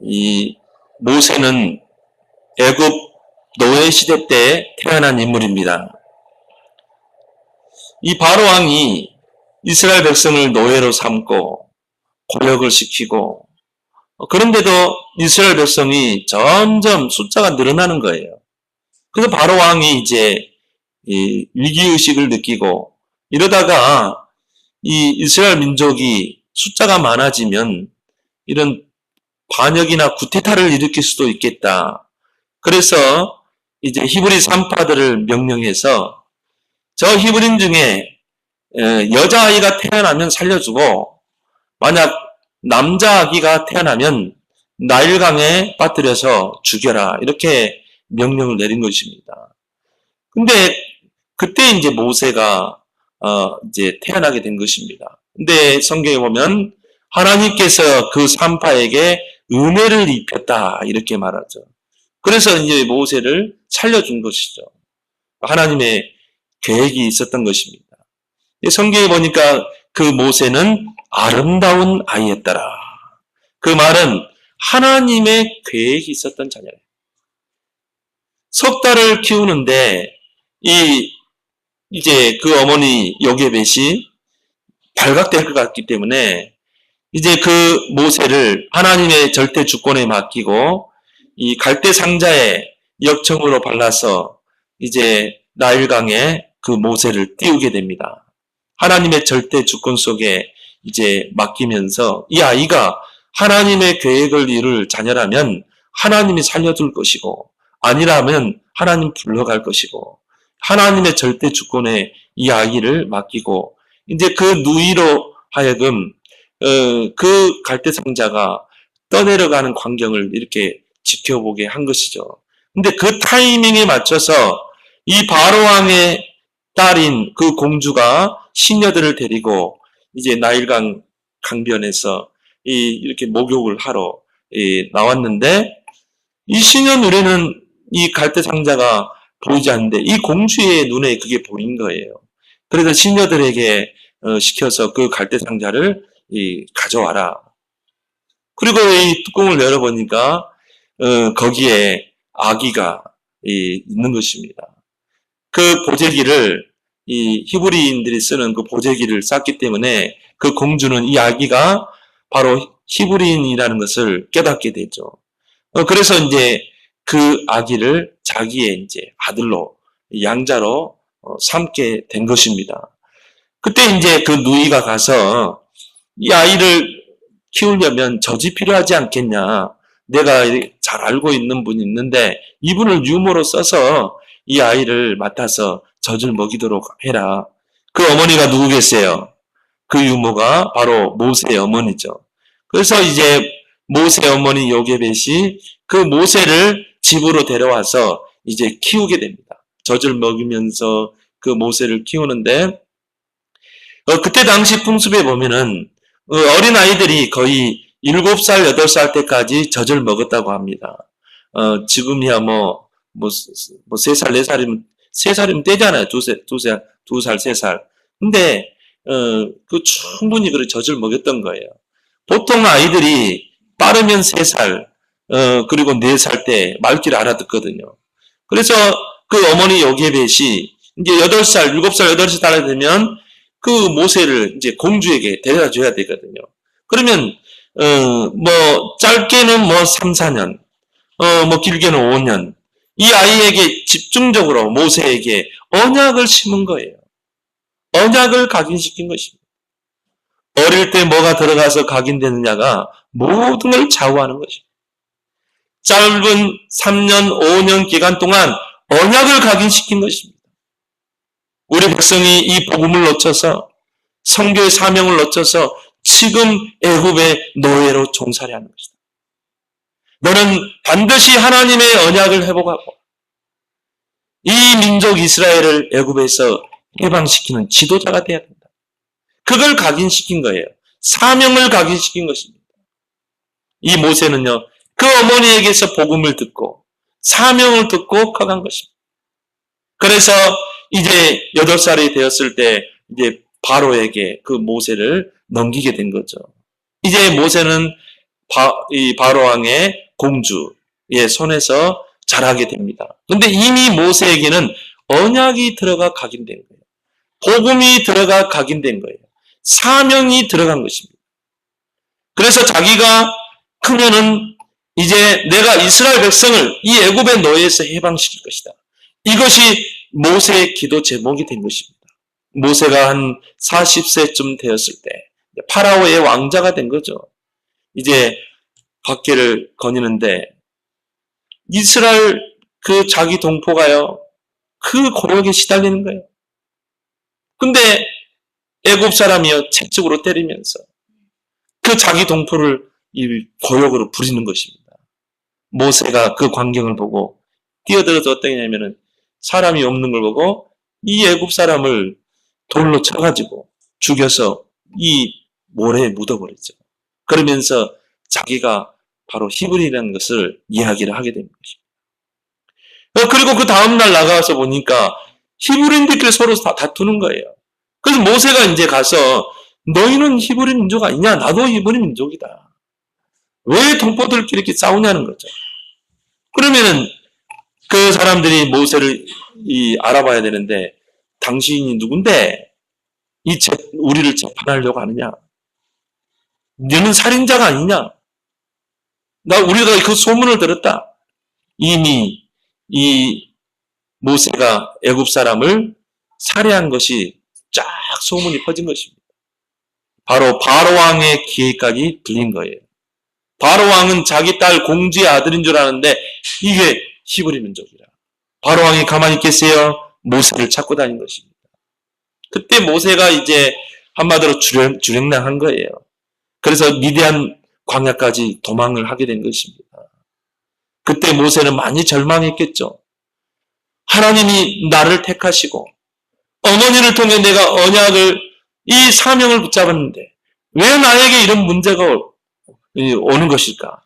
이 모세는 애굽 노예 시대 때 태어난 인물입니다. 이 바로 왕이 이스라엘 백성을 노예로 삼고 고역을 시키고, 그런데도 이스라엘 백성이 점점 숫자가 늘어나는 거예요. 그래서 바로 왕이 이제 이 위기의식을 느끼고, 이러다가 이 이스라엘 민족이 숫자가 많아지면 이런 반역이나 쿠데타를 일으킬 수도 있겠다. 그래서 이제 히브리 산파들을 명령해서 저 히브리인 중에 여자아이가 태어나면 살려주고, 만약 남자아기가 태어나면 나일강에 빠뜨려서 죽여라, 이렇게 명령을 내린 것입니다. 근데 그때 이제 모세가 이제 태어나게 된 것입니다. 근데 성경에 보면 하나님께서 그 산파에게 은혜를 입혔다, 이렇게 말하죠. 그래서 이제 모세를 살려준 것이죠. 하나님의 계획이 있었던 것입니다. 성경에 보니까 그 모세는 아름다운 아이였더라. 그 말은 하나님의 계획이 있었던 자녀예요. 석 달을 키우는데 이제 그 어머니 요게벳이 발각될 것 같기 때문에 이제 그 모세를 하나님의 절대 주권에 맡기고 이 갈대 상자에 역청으로 발라서 이제 나일강에 그 모세를 띄우게 됩니다. 하나님의 절대 주권 속에 이제 맡기면서 이 아이가 하나님의 계획을 이룰 자녀라면 하나님이 살려둘 것이고, 아니라면 하나님 불러갈 것이고, 하나님의 절대 주권에 이 아이를 맡기고, 이제 그 누이로 하여금 그 갈대 상자가 떠내려가는 광경을 이렇게 지켜보게 한 것이죠. 근데 그 타이밍에 맞춰서 이 바로왕의 딸인 그 공주가 시녀들을 데리고 이제 나일강 강변에서 이렇게 목욕을 하러 나왔는데, 이 시녀 눈에는 이 갈대 상자가 보이지 않는데 이 공주의 눈에 그게 보인 거예요. 그래서 시녀들에게 시켜서 그 갈대 상자를 가져와라. 그리고 이 뚜껑을 열어보니까 거기에 아기가 있는 것입니다. 그 보재기를 이 히브리인들이 쓰는 그 보재기를 쌌기 때문에 그 공주는 이 아기가 바로 히브리인이라는 것을 깨닫게 되죠. 그래서 이제 그 아기를 자기의 이제 아들로, 양자로 삼게 된 것입니다. 그때 이제 그 누이가 가서 이 아이를 키우려면 젖이 필요하지 않겠냐. 내가 잘 알고 있는 분이 있는데 이분을 유모로 써서 이 아이를 맡아서 젖을 먹이도록 해라. 그 어머니가 누구겠어요? 그 유모가 바로 모세의 어머니죠. 그래서 이제 모세 어머니 요게벳이 그 모세를 집으로 데려와서 이제 키우게 됩니다. 젖을 먹이면서 그 모세를 키우는데, 그때 당시 풍습에 보면은 어린 아이들이 거의 7살, 8살 때까지 젖을 먹었다고 합니다. 지금이야 뭐 3살, 4살이면, 3살이면 떼잖아요. 2살, 3살. 근데, 그 충분히 그렇게 젖을 먹였던 거예요. 보통 아이들이 빠르면 3살, 그리고 4살 때 말귀를 알아듣거든요. 그래서 그 어머니 요게벳이 이제 8살, 7살, 8살 되면 그 모세를 이제 공주에게 데려다 줘야 되거든요. 그러면, 뭐, 짧게는 뭐 3, 4년, 뭐 길게는 5년. 이 아이에게 집중적으로 모세에게 언약을 심은 거예요. 언약을 각인시킨 것입니다. 어릴 때 뭐가 들어가서 각인되느냐가 모든 걸 좌우하는 것입니다. 짧은 3년, 5년 기간 동안 언약을 각인시킨 것입니다. 우리 백성이 이 복음을 놓쳐서, 성교의 사명을 놓쳐서 지금 애굽의 노예로 종살이 하는 것이다. 너는 반드시 하나님의 언약을 회복하고 이 민족 이스라엘을 애굽에서 해방시키는 지도자가 되어야 된다. 그걸 각인시킨 거예요. 사명을 각인시킨 것입니다. 이 모세는요, 그 어머니에게서 복음을 듣고 사명을 듣고 커간 것입니다. 그래서 이제 8살이 되었을 때 이제 바로에게 그 모세를 넘기게 된 거죠. 이제 모세는 이 바로왕의 공주의 손에서 자라게 됩니다. 근데 이미 모세에게는 언약이 들어가 각인된 거예요. 복음이 들어가 각인된 거예요. 사명이 들어간 것입니다. 그래서 자기가 크면은 이제 내가 이스라엘 백성을 이 애굽의 노예에서 해방시킬 것이다. 이것이 모세의 기도 제목이 된 것입니다. 모세가 한 40세쯤 되었을 때 파라오의 왕자가 된 거죠. 이제 밖에를 거니는데 이스라엘 그 자기 동포가요. 그 고역에 시달리는 거예요. 근데 애굽 사람이요. 채찍으로 때리면서 그 자기 동포를 이 고역으로 부리는 것입니다. 모세가 그 광경을 보고 뛰어들어서 어떻게 했냐면은 사람이 없는 걸 보고 이 애굽 사람을 돌로 쳐가지고 죽여서 이 모래에 묻어버렸죠. 그러면서 자기가 바로 히브리라는 것을 이야기를 하게 된 것입니다. 그리고 그 다음날 나가서 보니까 히브리인들끼리 서로 다투는 거예요. 그래서 모세가 이제 가서 너희는 히브리 민족 아니냐? 나도 히브리 민족이다. 왜 동포들끼리 이렇게 싸우냐는 거죠. 그러면은 그 사람들이 모세를 알아봐야 되는데 당신이 누군데 우리를 재판하려고 하느냐? 너는 살인자가 아니냐? 우리가 그 소문을 들었다. 이미 이 모세가 애굽 사람을 살해한 것이 쫙 소문이 퍼진 것입니다. 바로 바로왕의 귀에까지 들린 거예요. 바로왕은 자기 딸 공주의 아들인 줄 아는데 이게 히브리 민족이라. 바로왕이 가만히 있겠어요? 모세를 찾고 다닌 것입니다. 그때 모세가 이제 한마디로 주랭랑한 거예요. 그래서 미디안 광야까지 도망을 하게 된 것입니다. 그때 모세는 많이 절망했겠죠. 하나님이 나를 택하시고 어머니를 통해 내가 언약을 이 사명을 붙잡았는데 왜 나에게 이런 문제가 오는 것일까?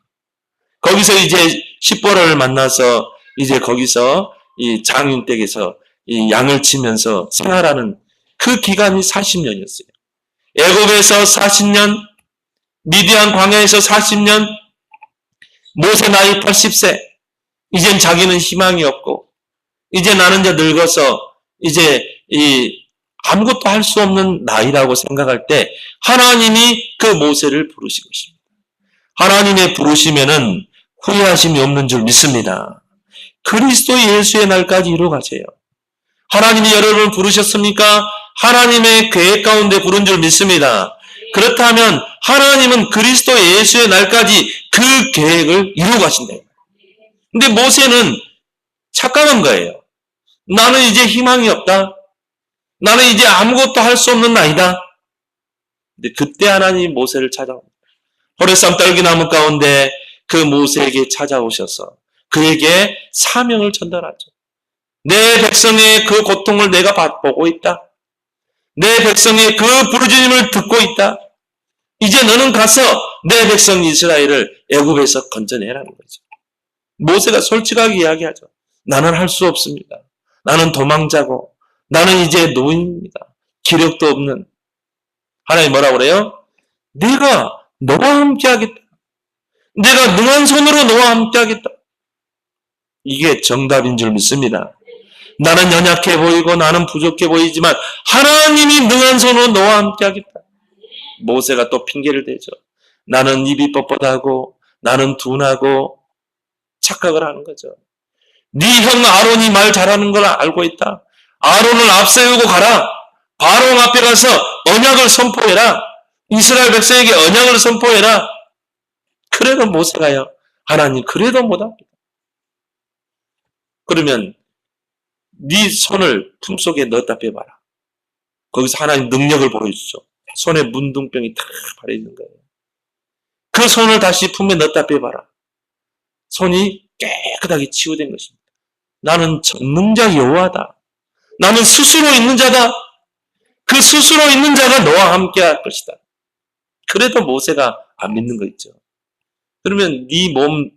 거기서 이제 십보라를 만나서 이제 거기서 이 장인 댁에서 이 양을 치면서 생활하는 그 기간이 40년이었어요. 애굽에서 40년, 미디안 광야에서 40년, 모세 나이 80세. 이젠 자기는 희망이 없고 이제 나는 이제 늙어서 이제 아무것도 할 수 없는 나이라고 생각할 때 하나님이 그 모세를 부르신 것입니다. 하나님의 부르시면은 후회하심이 없는 줄 믿습니다. 그리스도 예수의 날까지 이루어가세요. 하나님이 여러분을 부르셨습니까? 하나님의 계획 가운데 부른 줄 믿습니다. 그렇다면 하나님은 그리스도 예수의 날까지 그 계획을 이루어가신다. 근데 모세는 착각한 거예요. 나는 이제 희망이 없다. 나는 이제 아무것도 할 수 없는 나이다. 근데 그때 하나님이 모세를 찾아옵니다. 호레산 딸기나무 가운데 그 모세에게 찾아오셔서 그에게 사명을 전달하죠. 내 백성의 그 고통을 내가 보고 있다. 내 백성의 그 부르짖음을 듣고 있다. 이제 너는 가서 내 백성 이스라엘을 애굽에서 건져내라는 거죠. 모세가 솔직하게 이야기하죠. 나는 할 수 없습니다. 나는 도망자고 나는 이제 노인입니다. 기력도 없는. 하나님 뭐라고 그래요? 내가 너와 함께 하겠다. 내가 능한 손으로 너와 함께 하겠다. 이게 정답인 줄 믿습니다. 나는 연약해 보이고 나는 부족해 보이지만 하나님이 능한 손으로 너와 함께 하겠다. 모세가 또 핑계를 대죠. 나는 입이 뻣뻣하고 나는 둔하고 착각을 하는 거죠. 네 형 아론이 말 잘하는 걸 알고 있다. 아론을 앞세우고 가라. 바로 앞에 가서 언약을 선포해라. 이스라엘 백성에게 언약을 선포해라. 그래도 모세가요. 하나님 그래도 못합니다. 그러면 네 손을 품속에 넣었다 빼봐라. 거기서 하나님 능력을 보여주죠. 손에 문둥병이 탁 발해있는 거예요. 그 손을 다시 품에 넣었다 빼봐라. 손이 깨끗하게 치유된 것입니다. 나는 전능자 여호와다. 나는 스스로 있는 자다. 그 스스로 있는 자가 너와 함께 할 것이다. 그래도 모세가 안 믿는 거 있죠. 그러면 네 몸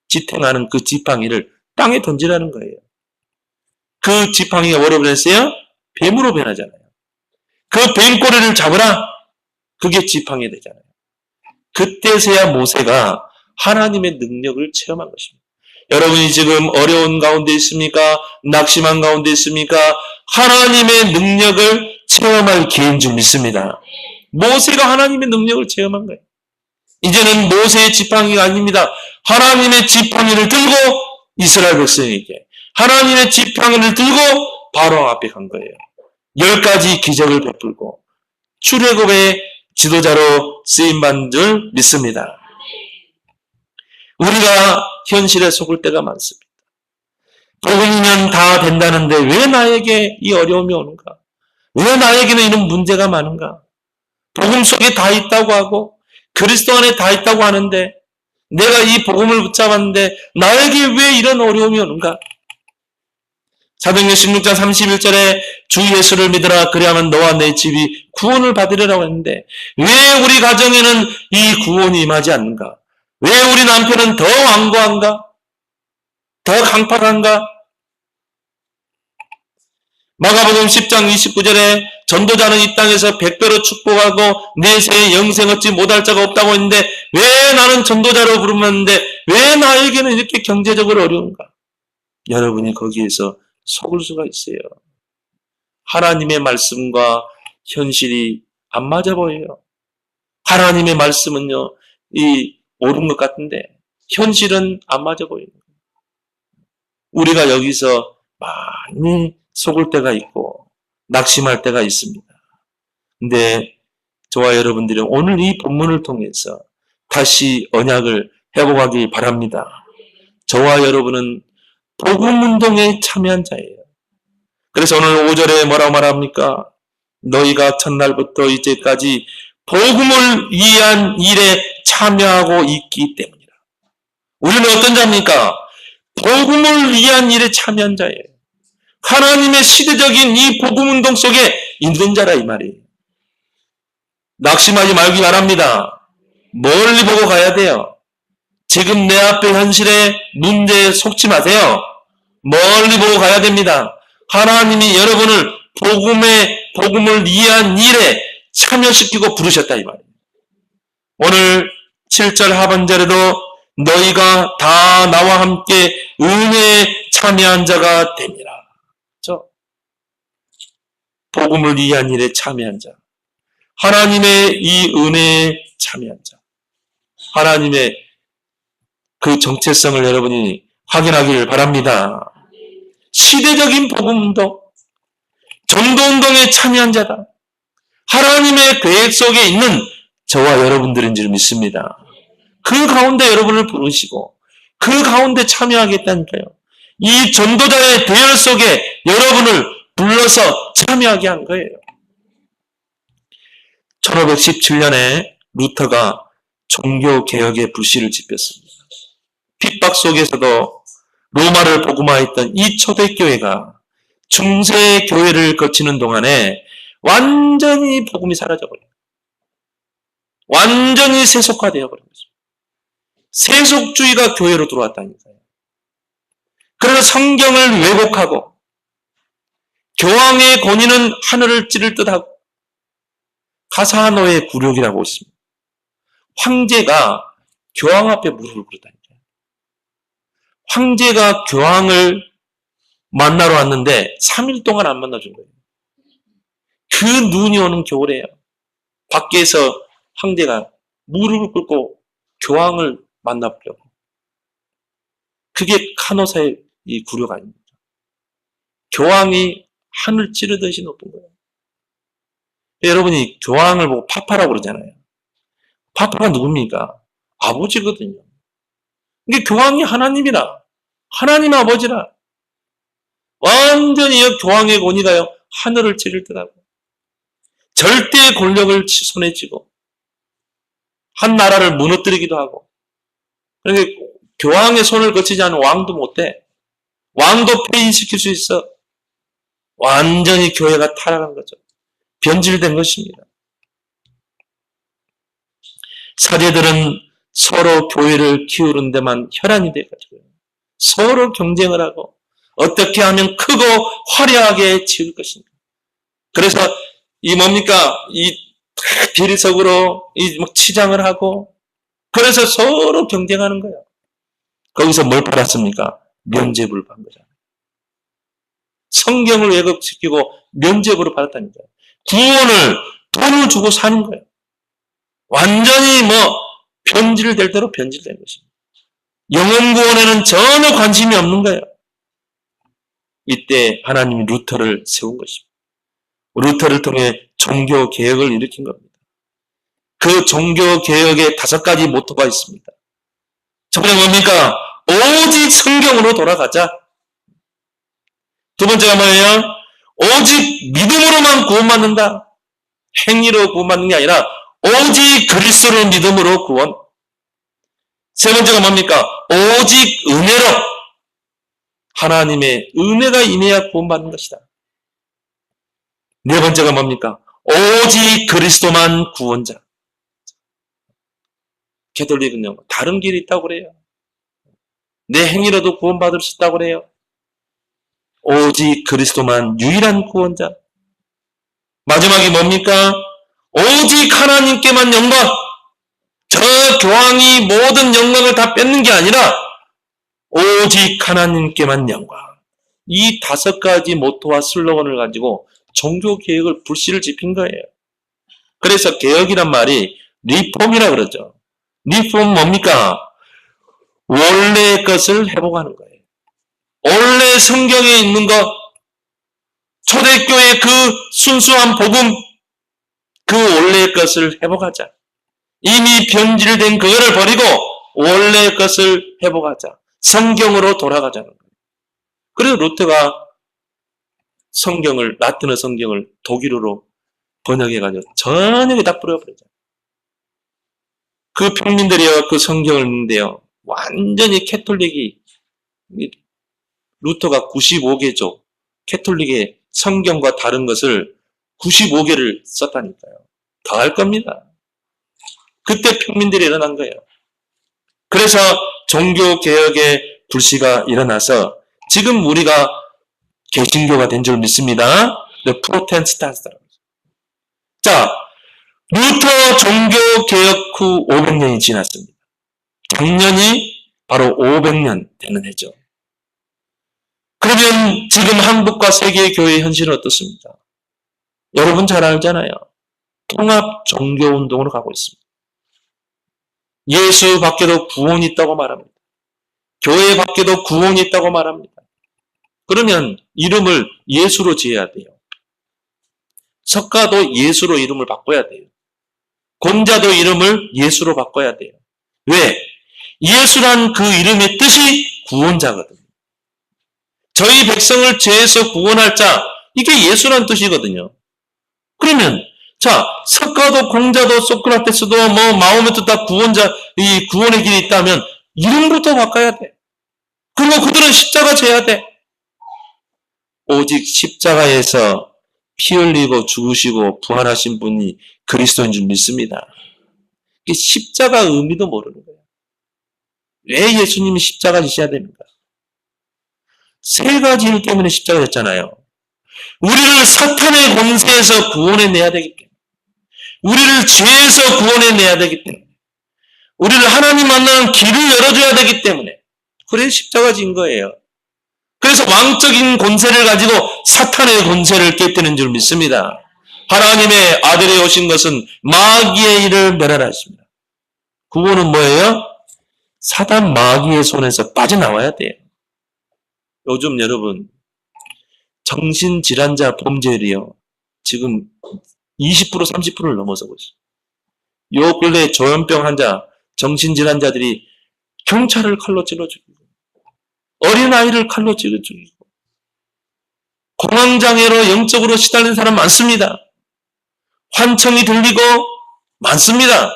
지탱하는 그 지팡이를 땅에 던지라는 거예요. 그 지팡이가 뭐로 변했어요? 뱀으로 변하잖아요. 그 뱀꼬리를 잡으라. 그게 지팡이 되잖아요. 그때서야 모세가 하나님의 능력을 체험한 것입니다. 여러분이 지금 어려운 가운데 있습니까? 낙심한 가운데 있습니까? 하나님의 능력을 체험할 기회인 줄 믿습니다. 모세가 하나님의 능력을 체험한 거예요. 이제는 모세의 지팡이가 아닙니다. 하나님의 지팡이를 들고 이스라엘 백성에게 하나님의 지팡이를 들고 바로 앞에 간 거예요. 10가지 기적을 베풀고 출애굽의 지도자로 쓰임받은 줄 믿습니다. 우리가 현실에 속을 때가 많습니다. 복음이면 다 된다는데 왜 나에게 이 어려움이 오는가? 왜 나에게는 이런 문제가 많은가? 복음 속에 다 있다고 하고 그리스도 안에 다 있다고 하는데 내가 이 복음을 붙잡았는데 나에게 왜 이런 어려움이 오는가? 사도행전 16장 31절에 주 예수를 믿으라 그리하면 너와 내 집이 구원을 받으리라고 했는데 왜 우리 가정에는 이 구원이 임하지 않는가? 왜 우리 남편은 더 완고한가? 더 강팍한가? 마가복음 10장 29절에 전도자는 이 땅에서 100배로 축복하고 내세에 영생 얻지 못할 자가 없다고 했는데 왜 나는 전도자로 부르는데 왜 나에게는 이렇게 경제적으로 어려운가? 여러분이 거기에서 속을 수가 있어요. 하나님의 말씀과 현실이 안 맞아 보여요. 하나님의 말씀은요, 옳은 것 같은데 현실은 안 맞아 보여요. 우리가 여기서 많이 속을 때가 있고 낙심할 때가 있습니다. 근데 저와 여러분들이 오늘 이 본문을 통해서 다시 언약을 회복하기 바랍니다. 저와 여러분은 복음운동에 참여한 자예요. 그래서 오늘 5절에 뭐라고 말합니까? 너희가 첫날부터 이제까지 복음을 위한 일에 참여하고 있기 때문이라. 우리는 어떤 자입니까? 복음을 위한 일에 참여한 자예요. 하나님의 시대적인 이 복음운동 속에 있는 자라 이 말이에요. 낙심하지 말기 바랍니다. 멀리 보고 가야 돼요. 지금 내 앞에 현실의 문제에 속지 마세요. 멀리 보고 가야 됩니다. 하나님이 여러분을 복음을 위한 일에 참여시키고 부르셨다 이 말이에요. 오늘 7절 하반절에도 너희가 다 나와 함께 은혜에 참여한 자가 됩니다. 그렇죠? 복음을 위한 일에 참여한 자. 하나님의 이 은혜에 참여한 자. 하나님의 그 정체성을 여러분이 확인하기를 바랍니다. 시대적인 복음운동, 전도운동에 참여한 자다. 하나님의 계획 속에 있는 저와 여러분들인 줄 믿습니다. 그 가운데 여러분을 부르시고 그 가운데 참여하겠다니까요. 이 전도자의 대열 속에 여러분을 불러서 참여하게 한 거예요. 1517년에 루터가 종교개혁의 불씨를 지폈습니다. 핍박 속에서도 로마를 복음화했던 이 초대교회가 중세 교회를 거치는 동안에 완전히 복음이 사라져버려요. 완전히 세속화되어 버린 거죠. 세속주의가 교회로 들어왔다니까요. 그래서 성경을 왜곡하고 교황의 권위는 하늘을 찌를 듯하고 가사노의 굴욕이라고 있습니다. 황제가 교황 앞에 무릎을 꿇었다니까요. 황제가 교황을 만나러 왔는데 3일 동안 안 만나준 거예요. 그 눈이 오는 겨울에요. 밖에서 황제가 무릎을 꿇고 교황을 만나보려고. 그게 카노사의 이 굴욕 아닙니까? 교황이 하늘 찌르듯이 높은 거예요. 여러분이 교황을 보고 파파라고 그러잖아요. 파파가 누굽니까? 아버지거든요. 이게 교황이 하나님이라. 하나님 아버지라. 완전히 교황의 권위가요. 하늘을 찌를 듯하고. 절대 권력을 손에 쥐고. 한 나라를 무너뜨리기도 하고. 그러니까 교황의 손을 거치지 않은 왕도 못해. 왕도 폐인시킬 수 있어. 완전히 교회가 타락한 거죠. 변질된 것입니다. 사제들은 서로 교회를 키우는 데만 혈안이 돼가지고요. 서로 경쟁을 하고 어떻게 하면 크고 화려하게 지을 것인가. 그래서 이 뭡니까? 이 비리석으로 이 막 치장을 하고 그래서 서로 경쟁하는 거예요. 거기서 뭘 팔았습니까? 면죄부를 판 거잖아요. 성경을 왜곡시키고 면죄부를 받았다니까요. 구원을 돈을 주고 사는 거예요. 완전히 변질될 대로 변질된 것입니다. 영혼 구원에는 전혀 관심이 없는 거예요. 이때 하나님이 루터를 세운 것입니다. 루터를 통해 종교 개혁을 일으킨 겁니다. 그 종교 개혁의 5가지 모토가 있습니다. 첫 번째 뭡니까? 오직 성경으로 돌아가자. 두 번째가 뭐예요? 오직 믿음으로만 구원받는다. 행위로 구원받는 게 아니라 오직 그리스도를 믿음으로 구원. 세 번째가 뭡니까? 오직 은혜로. 하나님의 은혜가 임해야 구원받는 것이다. 네 번째가 뭡니까? 오직 그리스도만 구원자. 가톨릭은요, 다른 길이 있다고 그래요. 내 행위로도 구원받을 수 있다고 그래요. 오직 그리스도만 유일한 구원자. 마지막이 뭡니까? 오직 하나님께만 영광. 저 교황이 모든 영광을 다 뺏는 게 아니라 오직 하나님께만 영광. 이 5가지 모토와 슬로건을 가지고 종교개혁을 불씨를 지핀 거예요. 그래서 개혁이란 말이 리폼이라 그러죠. 리폼 뭡니까? 원래의 것을 회복하는 거예요. 원래 성경에 있는 것, 초대교회의 그 순수한 복음, 그 원래의 것을 회복하자. 이미 변질된 그거를 버리고 원래의 것을 회복하자. 성경으로 돌아가자는 거예요. 그래서 루터가 성경을, 라틴어 성경을 독일어로 번역해가지고 전역에 다 뿌려버리잖아요. 그 평민들이요, 그 성경을 읽는데요, 완전히 캐톨릭이, 루터가 95개죠. 캐톨릭의 성경과 다른 것을 95개를 썼다니까요. 더 할 겁니다. 그때 평민들이 일어난 거예요. 그래서 종교개혁의 불씨가 일어나서 지금 우리가 개신교가 된 줄 믿습니다. 프로테스탄트라고. 자, 루터 종교개혁 후 500년이 지났습니다. 작년이 바로 500년 되는 해죠. 그러면 지금 한국과 세계 교회의 현실은 어떻습니까? 여러분 잘 알잖아요. 통합 종교운동으로 가고 있습니다. 예수 밖에도 구원이 있다고 말합니다. 교회 밖에도 구원이 있다고 말합니다. 그러면 이름을 예수로 지어야 돼요. 석가도 예수로 이름을 바꿔야 돼요. 곤자도 이름을 예수로 바꿔야 돼요. 왜? 예수란 그 이름의 뜻이 구원자거든요. 저희 백성을 죄에서 구원할 자, 이게 예수란 뜻이거든요. 그러면 자, 석가도 공자도 소크라테스도 마호메도 다 구원자, 이 구원의 길이 있다면 이름부터 바꿔야 돼. 그리고 그들은 십자가 져야 돼. 오직 십자가에서 피 흘리고 죽으시고 부활하신 분이 그리스도인 줄 믿습니다. 십자가 의미도 모르는 거예요. 왜 예수님이 십자가 지셔야 됩니까? 3가지 일 때문에 십자가 졌잖아요. 우리를 사탄의 권세에서 구원해내야 되기 때문에, 우리를 죄에서 구원해내야 되기 때문에, 우리를 하나님 만나는 길을 열어줘야 되기 때문에, 그래서 십자가 진 거예요. 그래서 왕적인 권세를 가지고 사탄의 권세를 깨뜨리는 줄 믿습니다. 하나님의 아들이 오신 것은 마귀의 일을 멸하라 하십니다. 구원은 뭐예요? 사단 마귀의 손에서 빠져나와야 돼요. 요즘 여러분 정신질환자 범죄율이요, 지금 20% 30%를 넘어서고 있어요. 요 근래 조현병 환자, 정신질환자들이 경찰을 칼로 찔러 죽이고 어린아이를 칼로 찔러 죽이고 공황장애로 영적으로 시달린 사람 많습니다. 환청이 들리고 많습니다.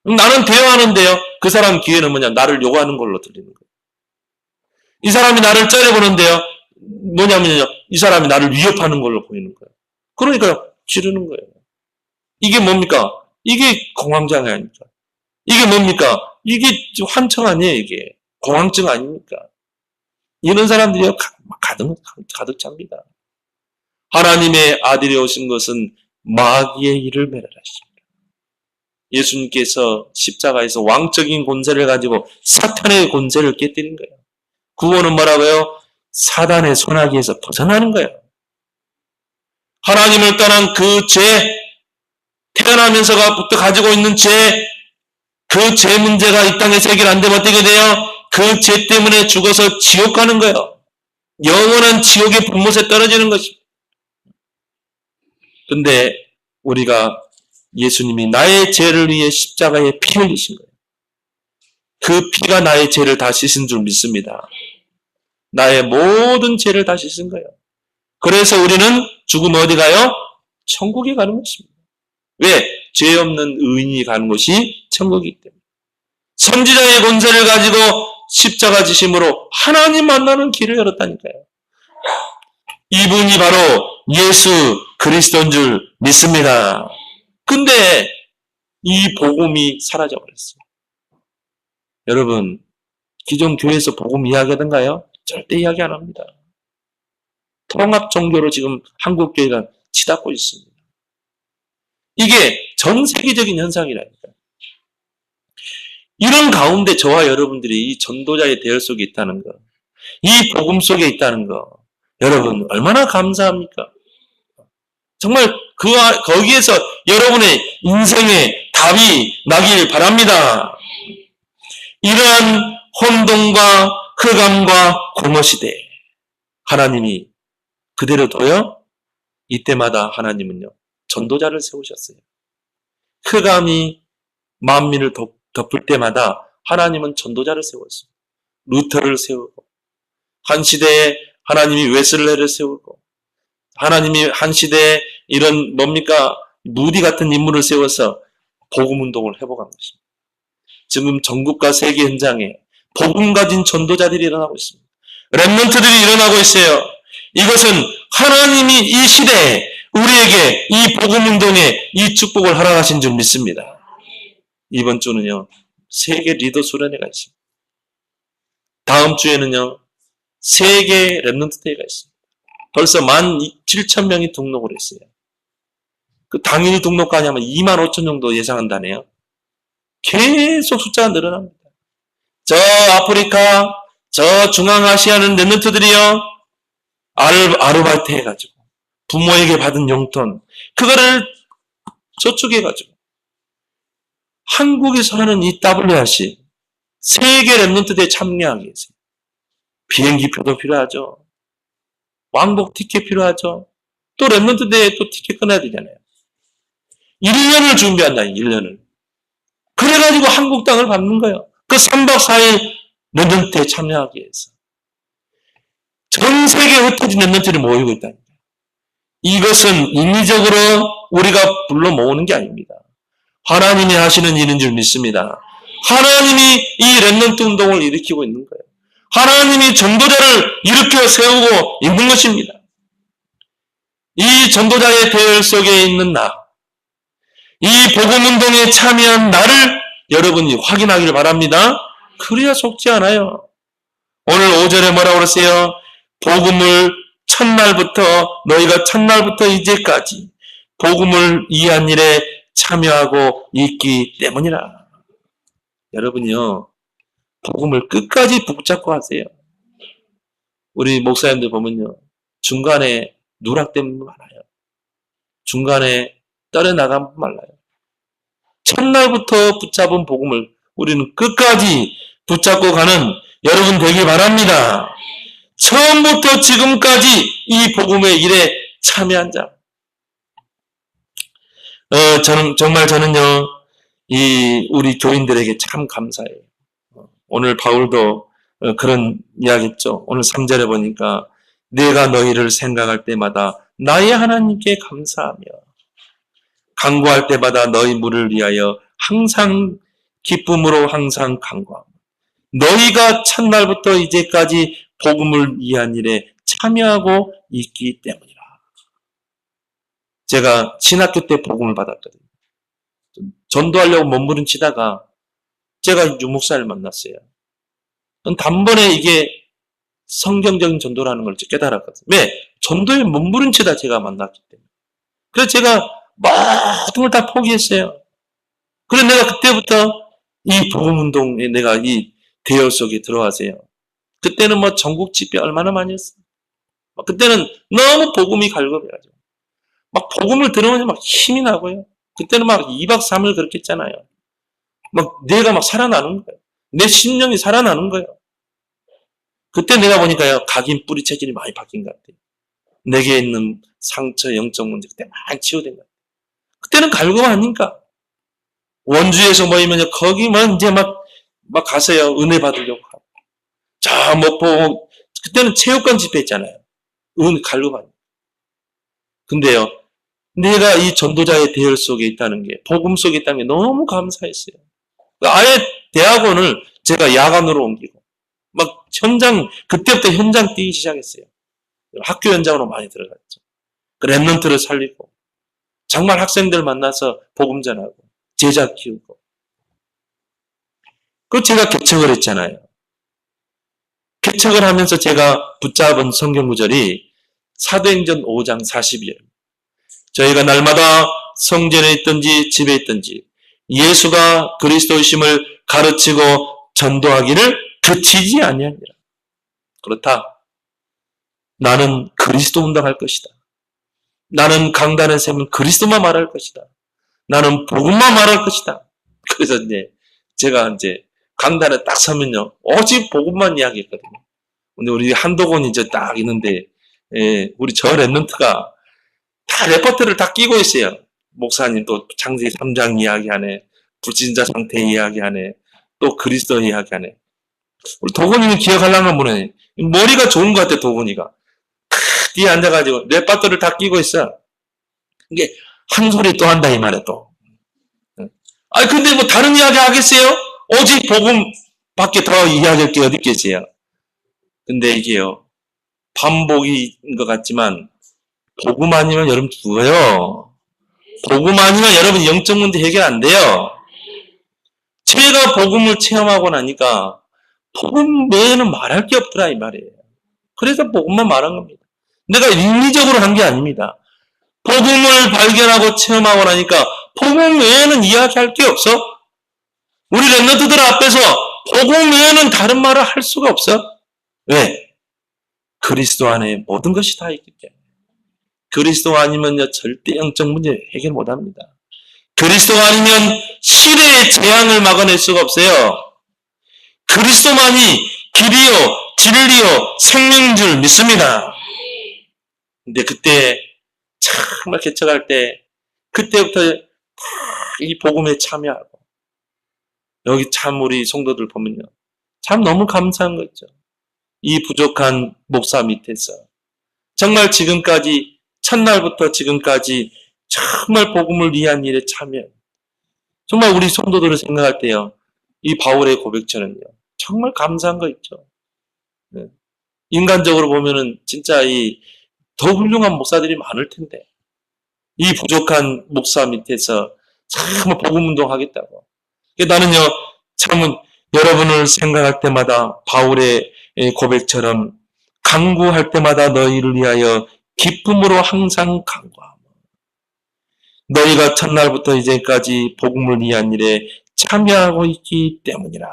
나는 대화하는데요, 그 사람 귀에는 뭐냐, 나를 요구하는 걸로 들리는 거예요. 이 사람이 나를 째려보는데요, 뭐냐면요, 이 사람이 나를 위협하는 걸로 보이는 거예요. 그러니까 지르는 거예요. 이게 뭡니까? 이게 공황장애 아닙니까? 이게 뭡니까? 이게 환청 아니에요, 이게. 공황증 아닙니까? 이런 사람들이요, 가득 찹니다. 하나님의 아들이 오신 것은 마귀의 일을 멸하라 하십니다. 예수님께서 십자가에서 왕적인 권세를 가지고 사탄의 권세를 깨뜨린 거예요. 구원은 뭐라고요? 사단의 손아귀에서 벗어나는 거예요. 하나님을 떠난 그 죄, 태어나면서부터 가지고 있는 죄, 그 죄 문제가 이 땅에서 해결 안 되면 어떻게 돼요? 그 죄 때문에 죽어서 지옥 가는 거예요. 영원한 지옥의 분못에 떨어지는 것입니다. 근데 우리가 예수님이 나의 죄를 위해 십자가에 피 흘리신 거예요. 그 피가 나의 죄를 다 씻은 줄 믿습니다. 나의 모든 죄를 다 씻은 거예요. 그래서 우리는 죽으면 어디 가요? 천국에 가는 것입니다. 왜? 죄 없는 의인이 가는 곳이 천국이기 때문에. 선지자의 권세를 가지고 십자가 지심으로 하나님 만나는 길을 열었다니까요. 이분이 바로 예수 그리스도인 줄 믿습니다. 근데 이 복음이 사라져버렸어요. 여러분, 기존 교회에서 복음 이야기하던가요? 절대 이야기 안 합니다. 통합 종교로 지금 한국 교회가 치닫고 있습니다. 이게 전 세계적인 현상이라니까요. 이런 가운데 저와 여러분들이 이 전도자의 대열 속에 있다는 거, 이 복음 속에 있다는 거, 여러분 얼마나 감사합니까? 정말 거기에서 여러분의 인생의 답이 나길 바랍니다. 이러한 혼돈과 흑암과 공허 시대에 하나님이 그대로 둬요? 이때마다 하나님은요, 전도자를 세우셨어요. 흑암이 만민을 덮을 때마다 하나님은 전도자를 세웠어요. 루터를 세우고, 한 시대에 하나님이 웨슬레를 세우고, 하나님이 한 시대에 이런 무디 같은 인물을 세워서 복음운동을 해보간 것입니다. 지금 전국과 세계 현장에 복음 가진 전도자들이 일어나고 있습니다. 렘넌트들이 일어나고 있어요. 이것은 하나님이 이 시대에 우리에게 이 복음운동에 이 축복을 허락하신 줄 믿습니다. 이번 주는요, 세계 리더 수련회가 있습니다. 다음 주에는요, 세계 렘넌트 데이가 있습니다. 벌써 17,000명이 등록을 했어요. 그 당일 등록까지 하면 25,000 정도 예상한다네요. 계속 숫자가 늘어납니다. 저 아프리카, 저 중앙아시아는 렘넌트들이요, 아르바이트 해가지고 부모에게 받은 용돈, 그거를 저축해가지고 한국에서 하는 이 WRC 세계 렘넌트대에 참여하기 위해서 비행기표도 필요하죠. 왕복 티켓 필요하죠. 또 렘넌트대에 또 티켓 끊어야 되잖아요. 1년을 준비한다, 1년을. 그래가지고 한국 땅을 밟는 거예요. 그 3박 4일 렘넌트대에 참여하기 위해서. 전 세계에 흩어진 렘넌트들이 모이고 있다니까. 이것은 인위적으로 우리가 불러 모으는 게 아닙니다. 하나님이 하시는 일인 줄 믿습니다. 하나님이 이 렘넌트 운동을 일으키고 있는 거예요. 하나님이 전도자를 일으켜 세우고 있는 것입니다. 이 전도자의 대열 속에 있는 나, 이 복음 운동에 참여한 나를 여러분이 확인하기를 바랍니다. 그래야 속지 않아요. 오늘 5절에 뭐라고 그러세요? 복음을 너희가 첫날부터 이제까지 복음을 이해한 일에 참여하고 있기 때문이라. 여러분이요, 복음을 끝까지 붙잡고 하세요. 우리 목사님들 보면요, 중간에 누락된 분 많아요. 중간에 떨어나간 분 많아요. 첫날부터 붙잡은 복음을 우리는 끝까지 붙잡고 가는 여러분 되길 바랍니다. 처음부터 지금까지 이 복음의 일에 참여한 자. 저는요, 우리 교인들에게 참 감사해요. 오늘 바울도 그런 이야기했죠. 오늘 3절에 보니까 내가 너희를 생각할 때마다 나의 하나님께 감사하며 간구할 때마다 너희 물을 위하여 항상 기쁨으로 항상 간구하며 너희가 첫날부터 이제까지 복음을 이해한 일에 참여하고 있기 때문이라. 제가 신학교 때 복음을 받았거든요. 전도하려고 몸부림치다가 제가 유목사를 만났어요. 단번에 이게 성경적인 전도라는 걸 깨달았거든요. 왜? 전도에 몸부림치다 제가 만났기 때문에. 그래서 제가 모든 걸 다 포기했어요. 그래서 내가 그때부터 이 복음운동에 내가 이 대열 속에 들어와서요. 그때는 뭐 전국 집회 얼마나 많이 했어요. 그때는 너무 복음이 갈급해가지고. 막 복음을 들으면 막 힘이 나고요. 그때는 막 2박 3일 그렇게 했잖아요. 막 내가 막 살아나는 거예요. 내 심령이 살아나는 거예요. 그때 내가 보니까요, 각인 뿌리 체질이 많이 바뀐 것 같아요. 내게 있는 상처, 영적 문제 그때 많이 치유된 것 같아요. 그때는 갈급 아닌가? 원주에서 모이면 거기만 이제 막 가세요. 은혜 받으려고 하고. 자, 목포, 그때는 체육관 집회 했잖아요. 갈급 아니에요. 근데요, 내가 이 전도자의 대열 속에 있다는 게, 복음 속에 있다는 게 너무 감사했어요. 아예 대학원을 제가 야간으로 옮기고, 막 그때부터 현장 뛰기 시작했어요. 학교 현장으로 많이 들어갔죠. 그 랩런트를 살리고, 정말 학생들 만나서 복음 전하고, 제자 키우고. 그 제가 개척을 했잖아요. 개척을 하면서 제가 붙잡은 성경 구절이 사도행전 5장 40절. 저희가 날마다 성전에 있든지 집에 있든지 예수가 그리스도이심을 가르치고 전도하기를 그치지 아니하니라. 그렇다. 나는 그리스도 운동할 것이다. 나는 강단에 세면 그리스도만 말할 것이다. 나는 복음만 말할 것이다. 그래서 제가 강단에 딱 서면요, 오직 복음만 이야기했거든요. 근데 우리 한도곤이 이제 딱 있는데, 우리 저 랩런트가 다 레퍼토리를 다 끼고 있어요. 목사님 또 창세기 3장 이야기하네, 불신자 상태 이야기하네, 또 그리스도 이야기하네. 우리 도곤이는 기억하려면 뭐네, 머리가 좋은 것 같아, 도곤이가. 뒤에 앉아가지고 레퍼토리를 다 끼고 있어. 이게 한 소리 또 한다 이 말이야 또. 근데 뭐 다른 이야기 하겠어요? 오직 복음밖에 더 이야기할 게 어디 있겠어요? 근데 이게요, 반복인 것 같지만 복음 아니면 여러분 죽어요. 복음 아니면 여러분 영적 문제 해결 안 돼요. 제가 복음을 체험하고 나니까 복음 외에는 말할 게 없더라 이 말이에요. 그래서 복음만 말한 겁니다. 내가 인위적으로 한 게 아닙니다. 복음을 발견하고 체험하고 나니까 복음 외에는 이야기할 게 없어. 우리 랩런트들 앞에서 복음 외에는 다른 말을 할 수가 없어. 왜? 그리스도 안에 모든 것이 다 있기 때문에. 그리스도 아니면요, 절대 영적 문제 해결 못 합니다. 그리스도 아니면 시대의 재앙을 막아낼 수가 없어요. 그리스도만이 길이요, 진리요, 생명인 줄 믿습니다. 근데 그때 정말 개척할 때 그때부터 이 복음에 참여하고 여기 참 우리 성도들 보면요, 참 너무 감사한 거 있죠. 이 부족한 목사 밑에서 정말 지금까지 첫날부터 지금까지 정말 복음을 위한 일에 참여. 정말 우리 성도들을 생각할 때요, 이 바울의 고백처럼요, 정말 감사한 거 있죠. 네. 인간적으로 보면은 진짜 더 훌륭한 목사들이 많을 텐데 이 부족한 목사 밑에서 정말 복음 운동하겠다고. 나는요, 참 여러분을 생각할 때마다 바울의 고백처럼 간구할 때마다 너희를 위하여 기쁨으로 항상 간구하며 너희가 첫날부터 이제까지 복음을 위한 일에 참여하고 있기 때문이라.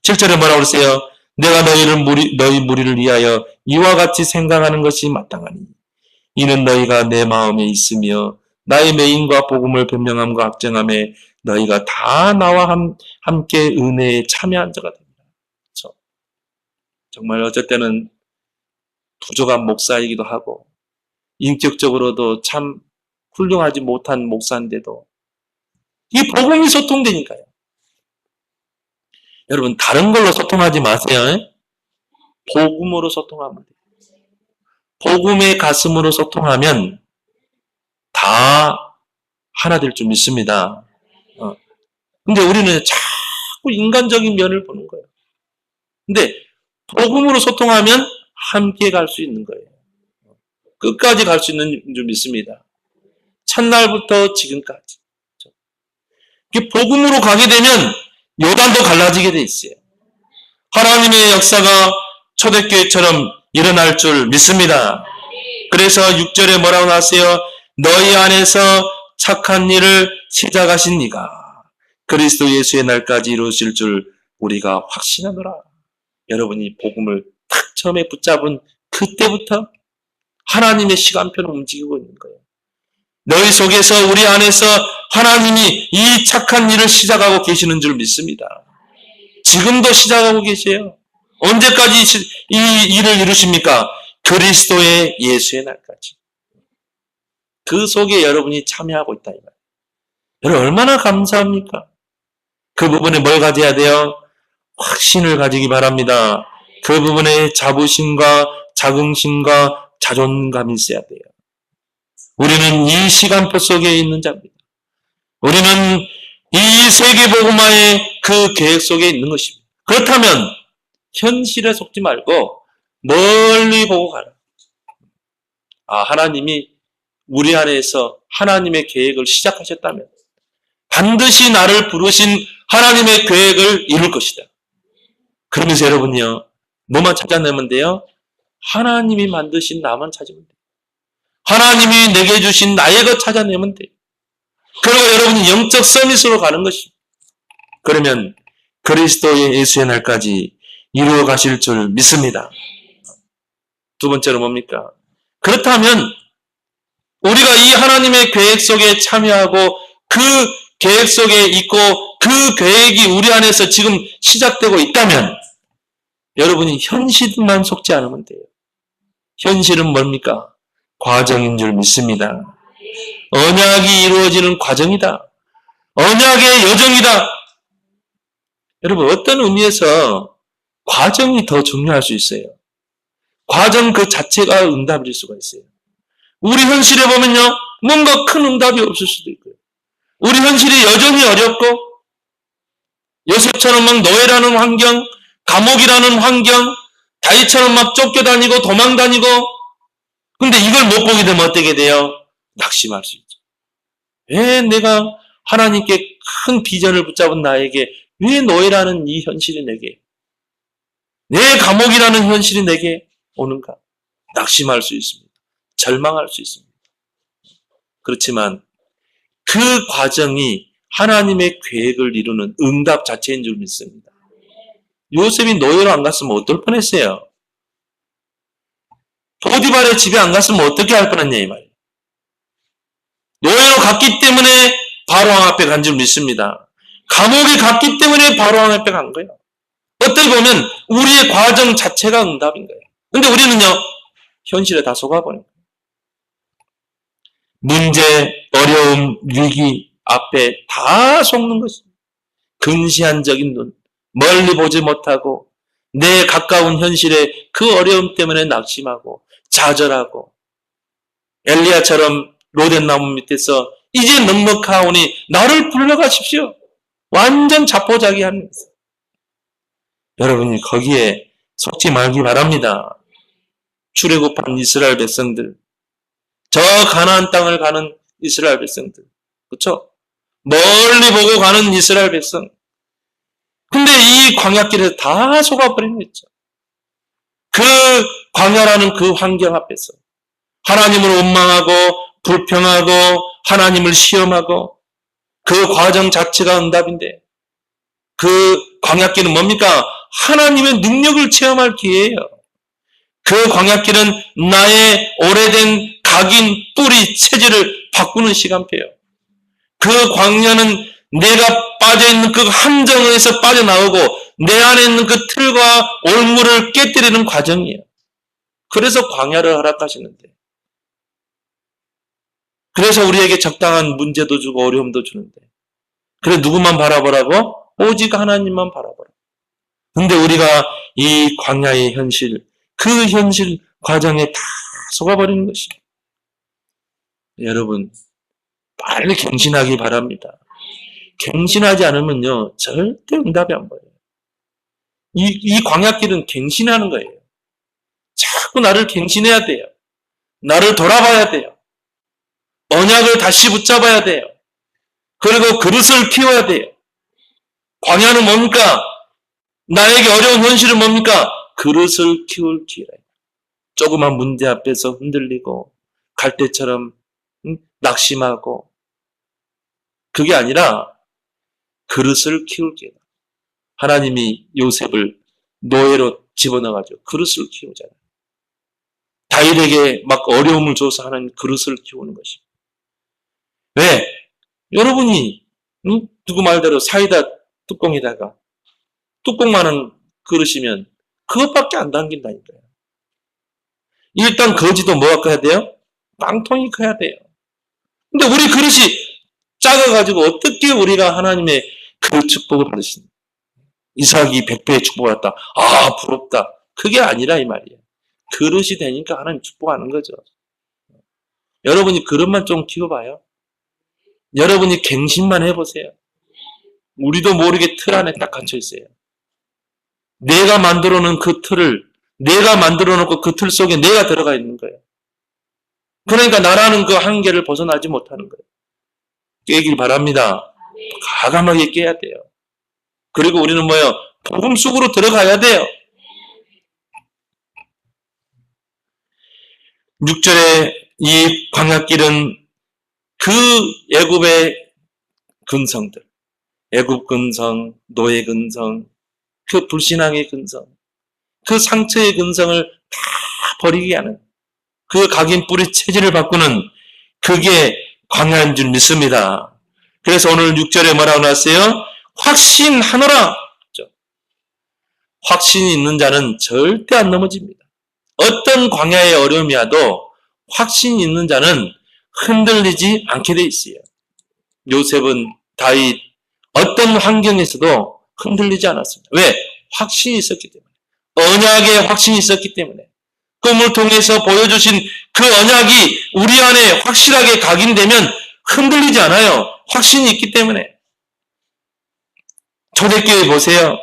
7절에 뭐라고 그러세요? 내가 너희 무리를 위하여 이와 같이 생각하는 것이 마땅하니 이는 너희가 내 마음에 있으며 나의 매임과 복음을 변명함과 확정함에 너희가 다 나와 함께 은혜에 참여한 자가 됩니다. 그렇죠? 정말 어쩔 때는 부족한 목사이기도 하고 인격적으로도 참 훌륭하지 못한 목사인데도 이 복음이 소통되니까요. 여러분 다른 걸로 소통하지 마세요. 복음으로 소통하면 돼요. 복음의 가슴으로 소통하면 다 하나 될 줄 믿습니다. 근데 우리는 자꾸 인간적인 면을 보는 거예요. 근데 복음으로 소통하면 함께 갈 수 있는 거예요. 끝까지 갈 수 있는 줄 믿습니다. 첫날부터 지금까지. 복음으로 가게 되면 요단도 갈라지게 돼 있어요. 하나님의 역사가 초대교회처럼 일어날 줄 믿습니다. 그래서 6절에 뭐라고 나왔어요? 너희 안에서 착한 일을 시작하신 이가 그리스도 예수의 날까지 이루어질 줄 우리가 확신하노라. 여러분이 복음을 딱 처음에 붙잡은 그때부터 하나님의 시간표는 움직이고 있는 거예요. 너희 속에서 우리 안에서 하나님이 이 착한 일을 시작하고 계시는 줄 믿습니다. 지금도 시작하고 계세요. 언제까지 이 일을 이루십니까? 그리스도의 예수의 날까지. 그 속에 여러분이 참여하고 있다. 여러분 얼마나 감사합니까? 그 부분에 뭘 가져야 돼요? 확신을 가지기 바랍니다. 그 부분에 자부심과 자긍심과 자존감이 있어야 돼요. 우리는 이 시간표 속에 있는 자입니다. 우리는 이 세계복음화의 그 계획 속에 있는 것입니다. 그렇다면 현실에 속지 말고 멀리 보고 가라. 하나님이 우리 안에서 하나님의 계획을 시작하셨다면 반드시 나를 부르신 하나님의 계획을 이룰 것이다. 그러면서 여러분요, 뭐만 찾아내면 돼요? 하나님이 만드신 나만 찾으면 돼요. 하나님이 내게 주신 나의 것 찾아내면 돼요. 그리고 여러분이 영적 서밋으로 가는 것입니다. 그러면 그리스도의 예수의 날까지 이루어 가실 줄 믿습니다. 두 번째로 뭡니까? 그렇다면 우리가 이 하나님의 계획 속에 참여하고 그 계획 속에 있고 그 계획이 우리 안에서 지금 시작되고 있다면 여러분이 현실만 속지 않으면 돼요. 현실은 뭡니까? 과정인 줄 믿습니다. 언약이 이루어지는 과정이다. 언약의 여정이다. 여러분 어떤 의미에서 과정이 더 중요할 수 있어요. 과정 그 자체가 응답일 수가 있어요. 우리 현실에 보면요, 뭔가 큰 응답이 없을 수도 있고요. 우리 현실이 여전히 어렵고 요셉처럼 막 노예라는 환경, 감옥이라는 환경, 다윗처럼 막 쫓겨다니고 도망다니고, 근데 이걸 못 보게 되면 어떻게 돼요? 낙심할 수 있죠. 왜 내가 하나님께 큰 비전을 붙잡은 나에게 왜 노예라는 이 현실이 내게, 내 감옥이라는 현실이 내게 오는가? 낙심할 수 있습니다. 절망할 수 있습니다. 그렇지만 그 과정이 하나님의 계획을 이루는 응답 자체인 줄 믿습니다. 요셉이 노예로 안 갔으면 어떨 뻔했어요? 보디발의 집에 안 갔으면 어떻게 할 뻔했냐 이 말이에요. 노예로 갔기 때문에 바로왕 앞에 간 줄 믿습니다. 감옥에 갔기 때문에 바로왕 앞에 간 거예요. 어떻게 보면 우리의 과정 자체가 응답인 거예요. 근데 우리는요, 현실에 다 속아버린 거예요. 문제, 어려움, 위기 앞에 다 속는 것입니다. 근시안적인 눈, 멀리 보지 못하고 내 가까운 현실의 그 어려움 때문에 낙심하고 좌절하고 엘리야처럼 로덴나무 밑에서 이제 넉넉하오니 나를 불러가십시오. 완전 자포자기하는 거예요. 여러분이 거기에 속지 말기 바랍니다. 출애굽한 이스라엘 백성들, 저 가나안 땅을 가는 이스라엘 백성들, 그렇죠? 멀리 보고 가는 이스라엘 백성. 근데 이 광야길에서 다 속아버린 거죠. 그 광야라는 그 환경 앞에서 하나님을 원망하고 불평하고 하나님을 시험하고 그 과정 자체가 응답인데 그 광야길은 뭡니까? 하나님의 능력을 체험할 기회예요. 그 광야길은 나의 오래된 각인 뿌리 체질을 바꾸는 시간표예요. 그 광야는 내가 빠져있는 그 함정에서 빠져나오고 내 안에 있는 그 틀과 올무를 깨뜨리는 과정이에요. 그래서 광야를 허락하시는데, 그래서 우리에게 적당한 문제도 주고 어려움도 주는데, 그래 누구만 바라보라고? 오직 하나님만 바라보라. 근데 우리가 이 광야의 현실, 그 현실 과정에 다 속아버리는 것입니다. 여러분 빨리 갱신하기 바랍니다. 갱신하지 않으면요 절대 응답이 안 보여요. 이 광야길은 갱신하는 거예요. 자꾸 나를 갱신해야 돼요. 나를 돌아봐야 돼요. 언약을 다시 붙잡아야 돼요. 그리고 그릇을 키워야 돼요. 광야는 뭡니까? 나에게 어려운 현실은 뭡니까? 그릇을 키울 기회예요. 조그만 문제 앞에서 흔들리고 갈대처럼 낙심하고, 그게 아니라 그릇을 키울게요. 하나님이 요셉을 노예로 집어넣어가지고 그릇을 키우잖아요. 다윗에게 막 어려움을 줘서 하나님 그릇을 키우는 것입니다. 왜? 여러분이 누구 말대로 사이다 뚜껑에다가 뚜껑만한 그릇이면 그것밖에 안 담긴다니까요. 일단 거지도 뭐가 커야 돼요? 빵통이 커야 돼요. 근데 우리 그릇이 작아가지고 어떻게 우리가 하나님의 그 축복을 받으십니까? 이삭이 100배의 축복을 받았다. 아, 부럽다. 그게 아니라 이 말이에요. 그릇이 되니까 하나님 축복하는 거죠. 여러분이 그릇만 좀 키워봐요. 여러분이 갱신만 해보세요. 우리도 모르게 틀 안에 딱 갇혀 있어요. 내가 만들어 놓은 그 틀을, 내가 만들어 놓고 그 틀 속에 내가 들어가 있는 거예요. 그러니까 나라는 그 한계를 벗어나지 못하는 거예요. 깨길 바랍니다. 과감하게 깨야 돼요. 그리고 우리는 뭐예요? 복음 속으로 들어가야 돼요. 6절에 이 광야길은 그 애굽의 근성들, 애굽 근성, 노예 근성, 그 불신앙의 근성, 그 상처의 근성을 다 버리게 하는 그 각인 뿌리 체질을 바꾸는 그게 광야인 줄 믿습니다. 그래서 오늘 6절에 뭐라고 나왔어요? 확신하노라. 확신이 있는 자는 절대 안 넘어집니다. 어떤 광야의 어려움이 와도 확신이 있는 자는 흔들리지 않게 돼 있어요. 요셉은 다윗 어떤 환경에서도 흔들리지 않았습니다. 왜? 확신이 있었기 때문에. 언약에 확신이 있었기 때문에. 꿈을 통해서 보여주신 그 언약이 우리 안에 확실하게 각인되면 흔들리지 않아요. 확신이 있기 때문에. 초대교회 보세요.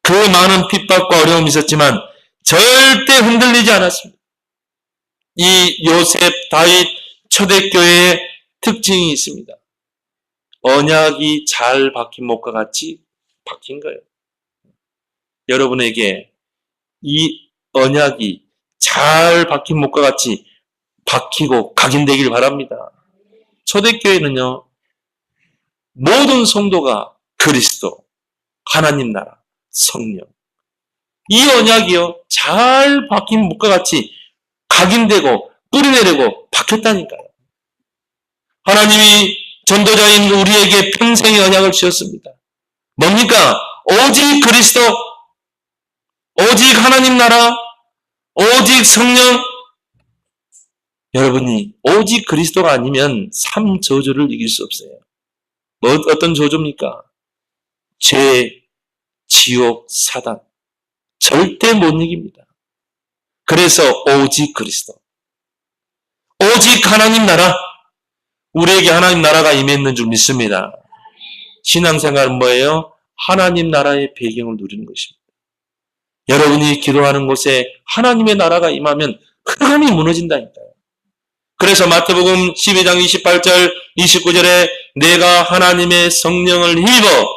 그 많은 핍박과 어려움이 있었지만 절대 흔들리지 않았습니다. 이 요셉, 다윗, 초대교회의 특징이 있습니다. 언약이 잘 박힌 목과 같이 박힌 거예요. 여러분에게 이 언약이 잘 박힌 목과 같이 박히고 각인되길 바랍니다. 초대교회는요, 모든 성도가 그리스도, 하나님 나라, 성령. 이 언약이요, 잘 박힌 목과 같이 각인되고 뿌리내리고 박혔다니까요. 하나님이 전도자인 우리에게 평생의 언약을 주셨습니다. 뭡니까? 오직 그리스도, 오직 하나님 나라, 오직 성령. 여러분이 오직 그리스도가 아니면 삶 저주를 이길 수 없어요. 어떤 저주입니까? 죄, 지옥, 사단. 절대 못 이깁니다. 그래서 오직 그리스도. 오직 하나님 나라. 우리에게 하나님 나라가 임했는 줄 믿습니다. 신앙생활은 뭐예요? 하나님 나라의 배경을 누리는 것입니다. 여러분이 기도하는 곳에 하나님의 나라가 임하면 흑암이 무너진다니까요. 그래서 마태복음 12장 28절 29절에 내가 하나님의 성령을 힘입어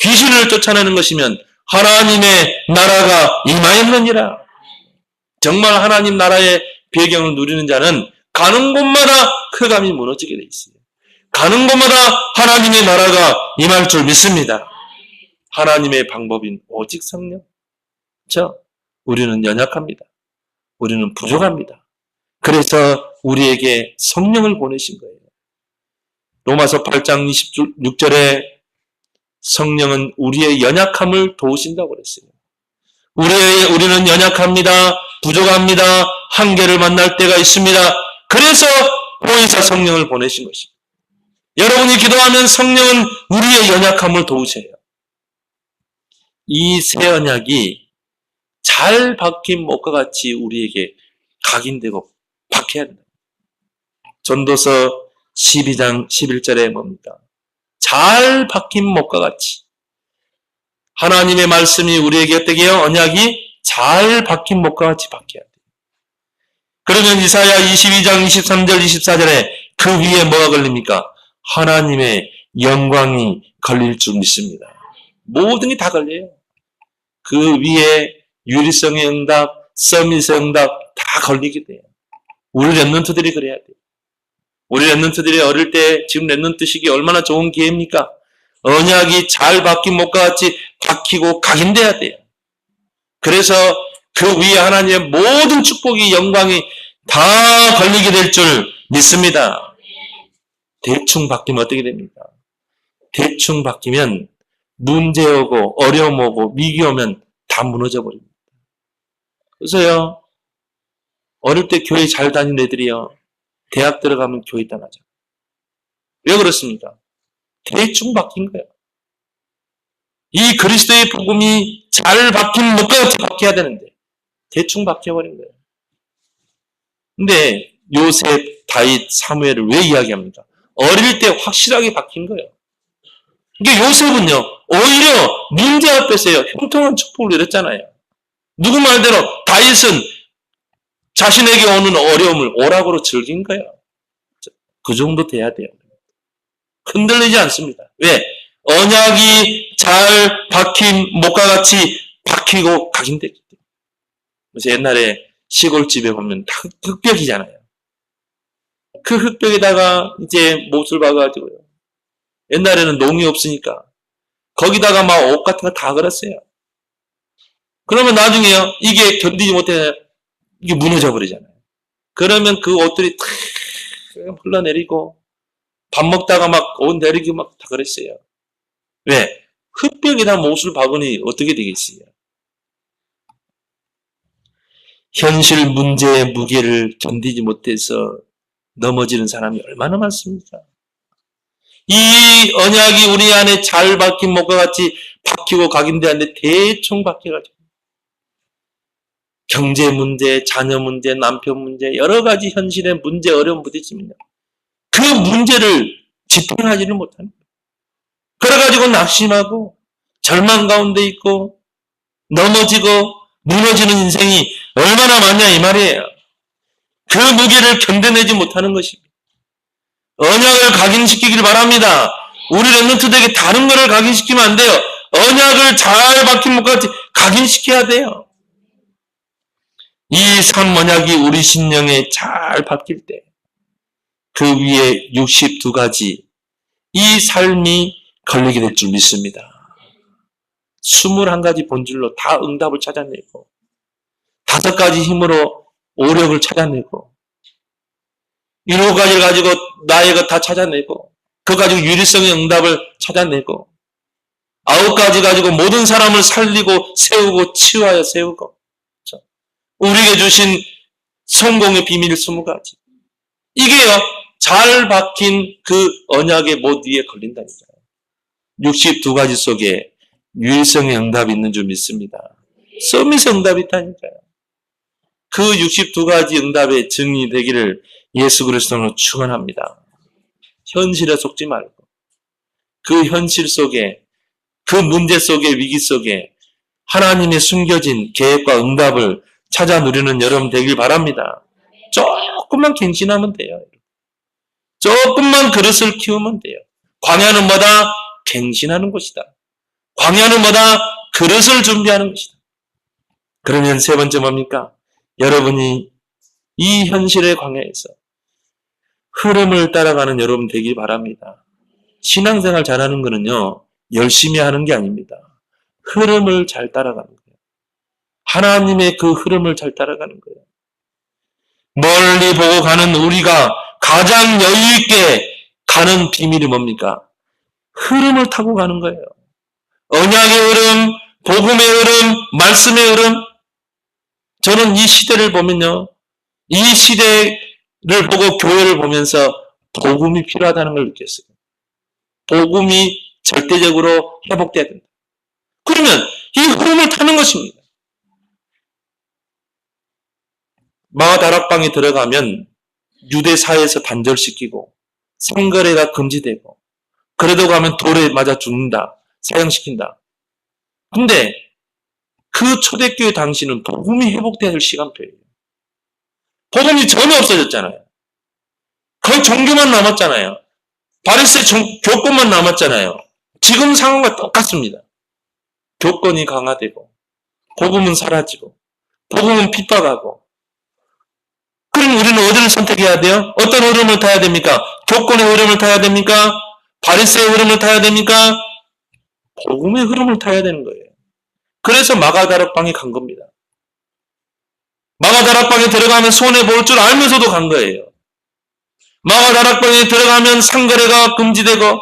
귀신을 쫓아내는 것이면 하나님의 나라가 임하였느니라. 정말 하나님 나라의 배경을 누리는 자는 가는 곳마다 흑암이 무너지게 돼 있어요. 가는 곳마다 하나님의 나라가 임할 줄 믿습니다. 하나님의 방법인 오직 성령. 우리는 연약합니다. 우리는 부족합니다. 그래서 우리에게 성령을 보내신 거예요. 로마서 8장 26절에 성령은 우리의 연약함을 도우신다고 그랬어요. 우리는 연약합니다. 부족합니다. 한계를 만날 때가 있습니다. 그래서 보혜사 성령을 보내신 것입니다. 여러분이 기도하면 성령은 우리의 연약함을 도우셔요. 이 새 언약이 잘 박힌 목과 같이 우리에게 각인되고 박혀야 한다. 전도서 12장 11절에 뭡니까? 잘 박힌 목과 같이 하나님의 말씀이 우리에게 어떻게 해요? 언약이 잘 박힌 목과 같이 박혀야 돼요. 그러면 이사야 22장 23절 24절에 그 위에 뭐가 걸립니까? 하나님의 영광이 걸릴 줄 믿습니다. 모든 게 다 걸려요. 그 위에 유리성의 응답, 서밋의 응답 다 걸리게 돼요. 우리 랩런트들이 그래야 돼요. 우리 랩런트들이 어릴 때 지금 랩런트 시기 얼마나 좋은 기회입니까? 언약이 잘 박힌 못과 같이 박히고 각인돼야 돼요. 그래서 그 위에 하나님의 모든 축복이 영광이 다 걸리게 될 줄 믿습니다. 대충 박히면 어떻게 됩니까? 대충 박히면 문제 오고 어려움 오고 위기 오면 다 무너져 버립니다. 그래서요, 어릴 때 교회 잘 다니는 애들이요, 대학 들어가면 교회 떠나죠. 왜 그렇습니까? 대충 박힌 거예요. 이 그리스도의 복음이 잘 박힌 못과 같이 박혀야 되는데 대충 박혀버린 거예요. 근데 요셉, 다윗, 사무엘을 왜 이야기합니까? 어릴 때 확실하게 박힌 거예요. 그러니까 요셉은요, 오히려 문제 앞에서요, 형통한 축복을 누렸잖아요. 누구 말대로 다윗은 자신에게 오는 어려움을 오락으로 즐긴 거예요. 그 정도 돼야 돼요. 흔들리지 않습니다. 왜? 언약이 잘 박힌 못과 같이 박히고 각인됐기 때문에. 그래서 옛날에 시골집에 보면 다 흙벽이잖아요. 그 흙벽에다가 이제 못을 박아가지고요. 옛날에는 농이 없으니까 거기다가 막 옷 같은 거 다 걸었어요. 그러면 나중에요, 이게 견디지 못해 이게 무너져 버리잖아요. 그러면 그 옷들이 탁 흘러내리고 밥 먹다가 막 옷 내리고 막 다 그랬어요. 왜? 흙벽에다 못을 박으니 어떻게 되겠어요? 현실 문제의 무게를 견디지 못해서 넘어지는 사람이 얼마나 많습니까? 이 언약이 우리 안에 잘 박힌 못과 같이 박히고 각인되었는데 대충 박혀가지고 경제 문제, 자녀 문제, 남편 문제, 여러 가지 현실의 문제, 어려움 부딪히면요, 그 문제를 집행하지를 못하는 거예요. 그래가지고 낙심하고 절망 가운데 있고 넘어지고 무너지는 인생이 얼마나 많냐 이 말이에요. 그 무게를 견뎌내지 못하는 것입니다. 언약을 각인시키길 바랍니다. 우리 렘넌트들에게 다른 거를 각인시키면 안 돼요. 언약을 잘 박힌 못과 같이 각인시켜야 돼요. 이 삶 언약이 우리 심령에 잘 박힐 때 그 위에 62가지 이 삶이 걸리게 될 줄 믿습니다. 21가지 본질로 다 응답을 찾아내고 5가지 힘으로 오력을 찾아내고 7가지를 가지고 나의 것 다 찾아내고 그거 가지고 유리성의 응답을 찾아내고 9가지 가지고 모든 사람을 살리고 세우고 치유하여 세우고 우리에게 주신 성공의 비밀 20가지. 이게요, 잘 박힌 그 언약의 못 위에 걸린다니까요. 62가지 속에 유일성의 응답이 있는 줄 믿습니다. 서밋의 응답이 있다니까요. 그 62가지 응답의 증이 되기를 예수 그리스도로 축원합니다. 현실에 속지 말고 그 현실 속에, 그 문제 속에, 위기 속에 하나님의 숨겨진 계획과 응답을 찾아 누리는 여러분 되길 바랍니다. 조금만 갱신하면 돼요. 조금만 그릇을 키우면 돼요. 광야는 뭐다? 갱신하는 곳이다. 광야는 뭐다? 그릇을 준비하는 것이다. 그러면 세 번째 뭡니까? 여러분이 이 현실의 광야에서 흐름을 따라가는 여러분 되길 바랍니다. 신앙생활 잘하는 거는요, 열심히 하는 게 아닙니다. 흐름을 잘 따라가는 거예요. 하나님의 그 흐름을 잘 따라가는 거예요. 멀리 보고 가는 우리가 가장 여유 있게 가는 비밀이 뭡니까? 흐름을 타고 가는 거예요. 언약의 흐름, 복음의 흐름, 말씀의 흐름. 저는 이 시대를 보면요, 이 시대를 보고 교회를 보면서 복음이 필요하다는 걸 느꼈어요. 복음이 절대적으로 회복돼야 된다. 그러면 이 흐름을 타는 것입니다. 마가다락방에 들어가면 유대 사회에서 단절시키고 상거래가 금지되고 그래도 가면 돌에 맞아 죽는다, 사형시킨다. 근데 그 초대교회 당시는 복음이 회복돼야 될 시간표예요. 복음이 전혀 없어졌잖아요. 거의 종교만 남았잖아요. 바리새 교권만 남았잖아요. 지금 상황과 똑같습니다. 교권이 강화되고 복음은 사라지고 복음은 핍박하고. 그럼 우리는 어디를 선택해야 돼요? 어떤 흐름을 타야 됩니까? 교권의 흐름을 타야 됩니까? 바리새의 흐름을 타야 됩니까? 복음의 흐름을 타야 되는 거예요. 그래서 마가다락방에 간 겁니다. 마가다락방에 들어가면 손해볼 줄 알면서도 간 거예요. 마가다락방에 들어가면 상거래가 금지되고